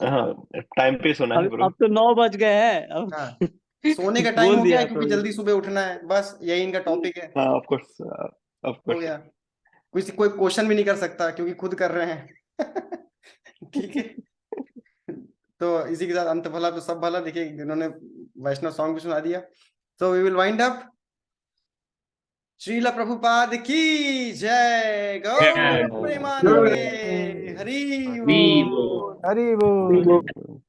हाँ टाइम पे सुना है ब्रो। अब तो 9 बज गए हैं अब। हाँ, सोने का टाइम बोल हो गया दिया है है क्योंकि प्रभु जी। जल्दी सुबह उठना है, बस यही इनका टॉपिक है। हाँ ऑफ कोर्स, ऑफ हो कोर्स। गया, कोई क्वेश्चन भी नहीं कर सकता क्योंकि खुद कर रहे हैं। ठीक है, तो इसी के साथ अंत भला तो सब भला। देखिए इन्होंने वैष्णव सॉन्ग भी सुना दिया। So we will wind up. Srila Prabhupada की जय। गौ प्रेमानंदे। हरि हरी बोल। बोल। हरि बोल।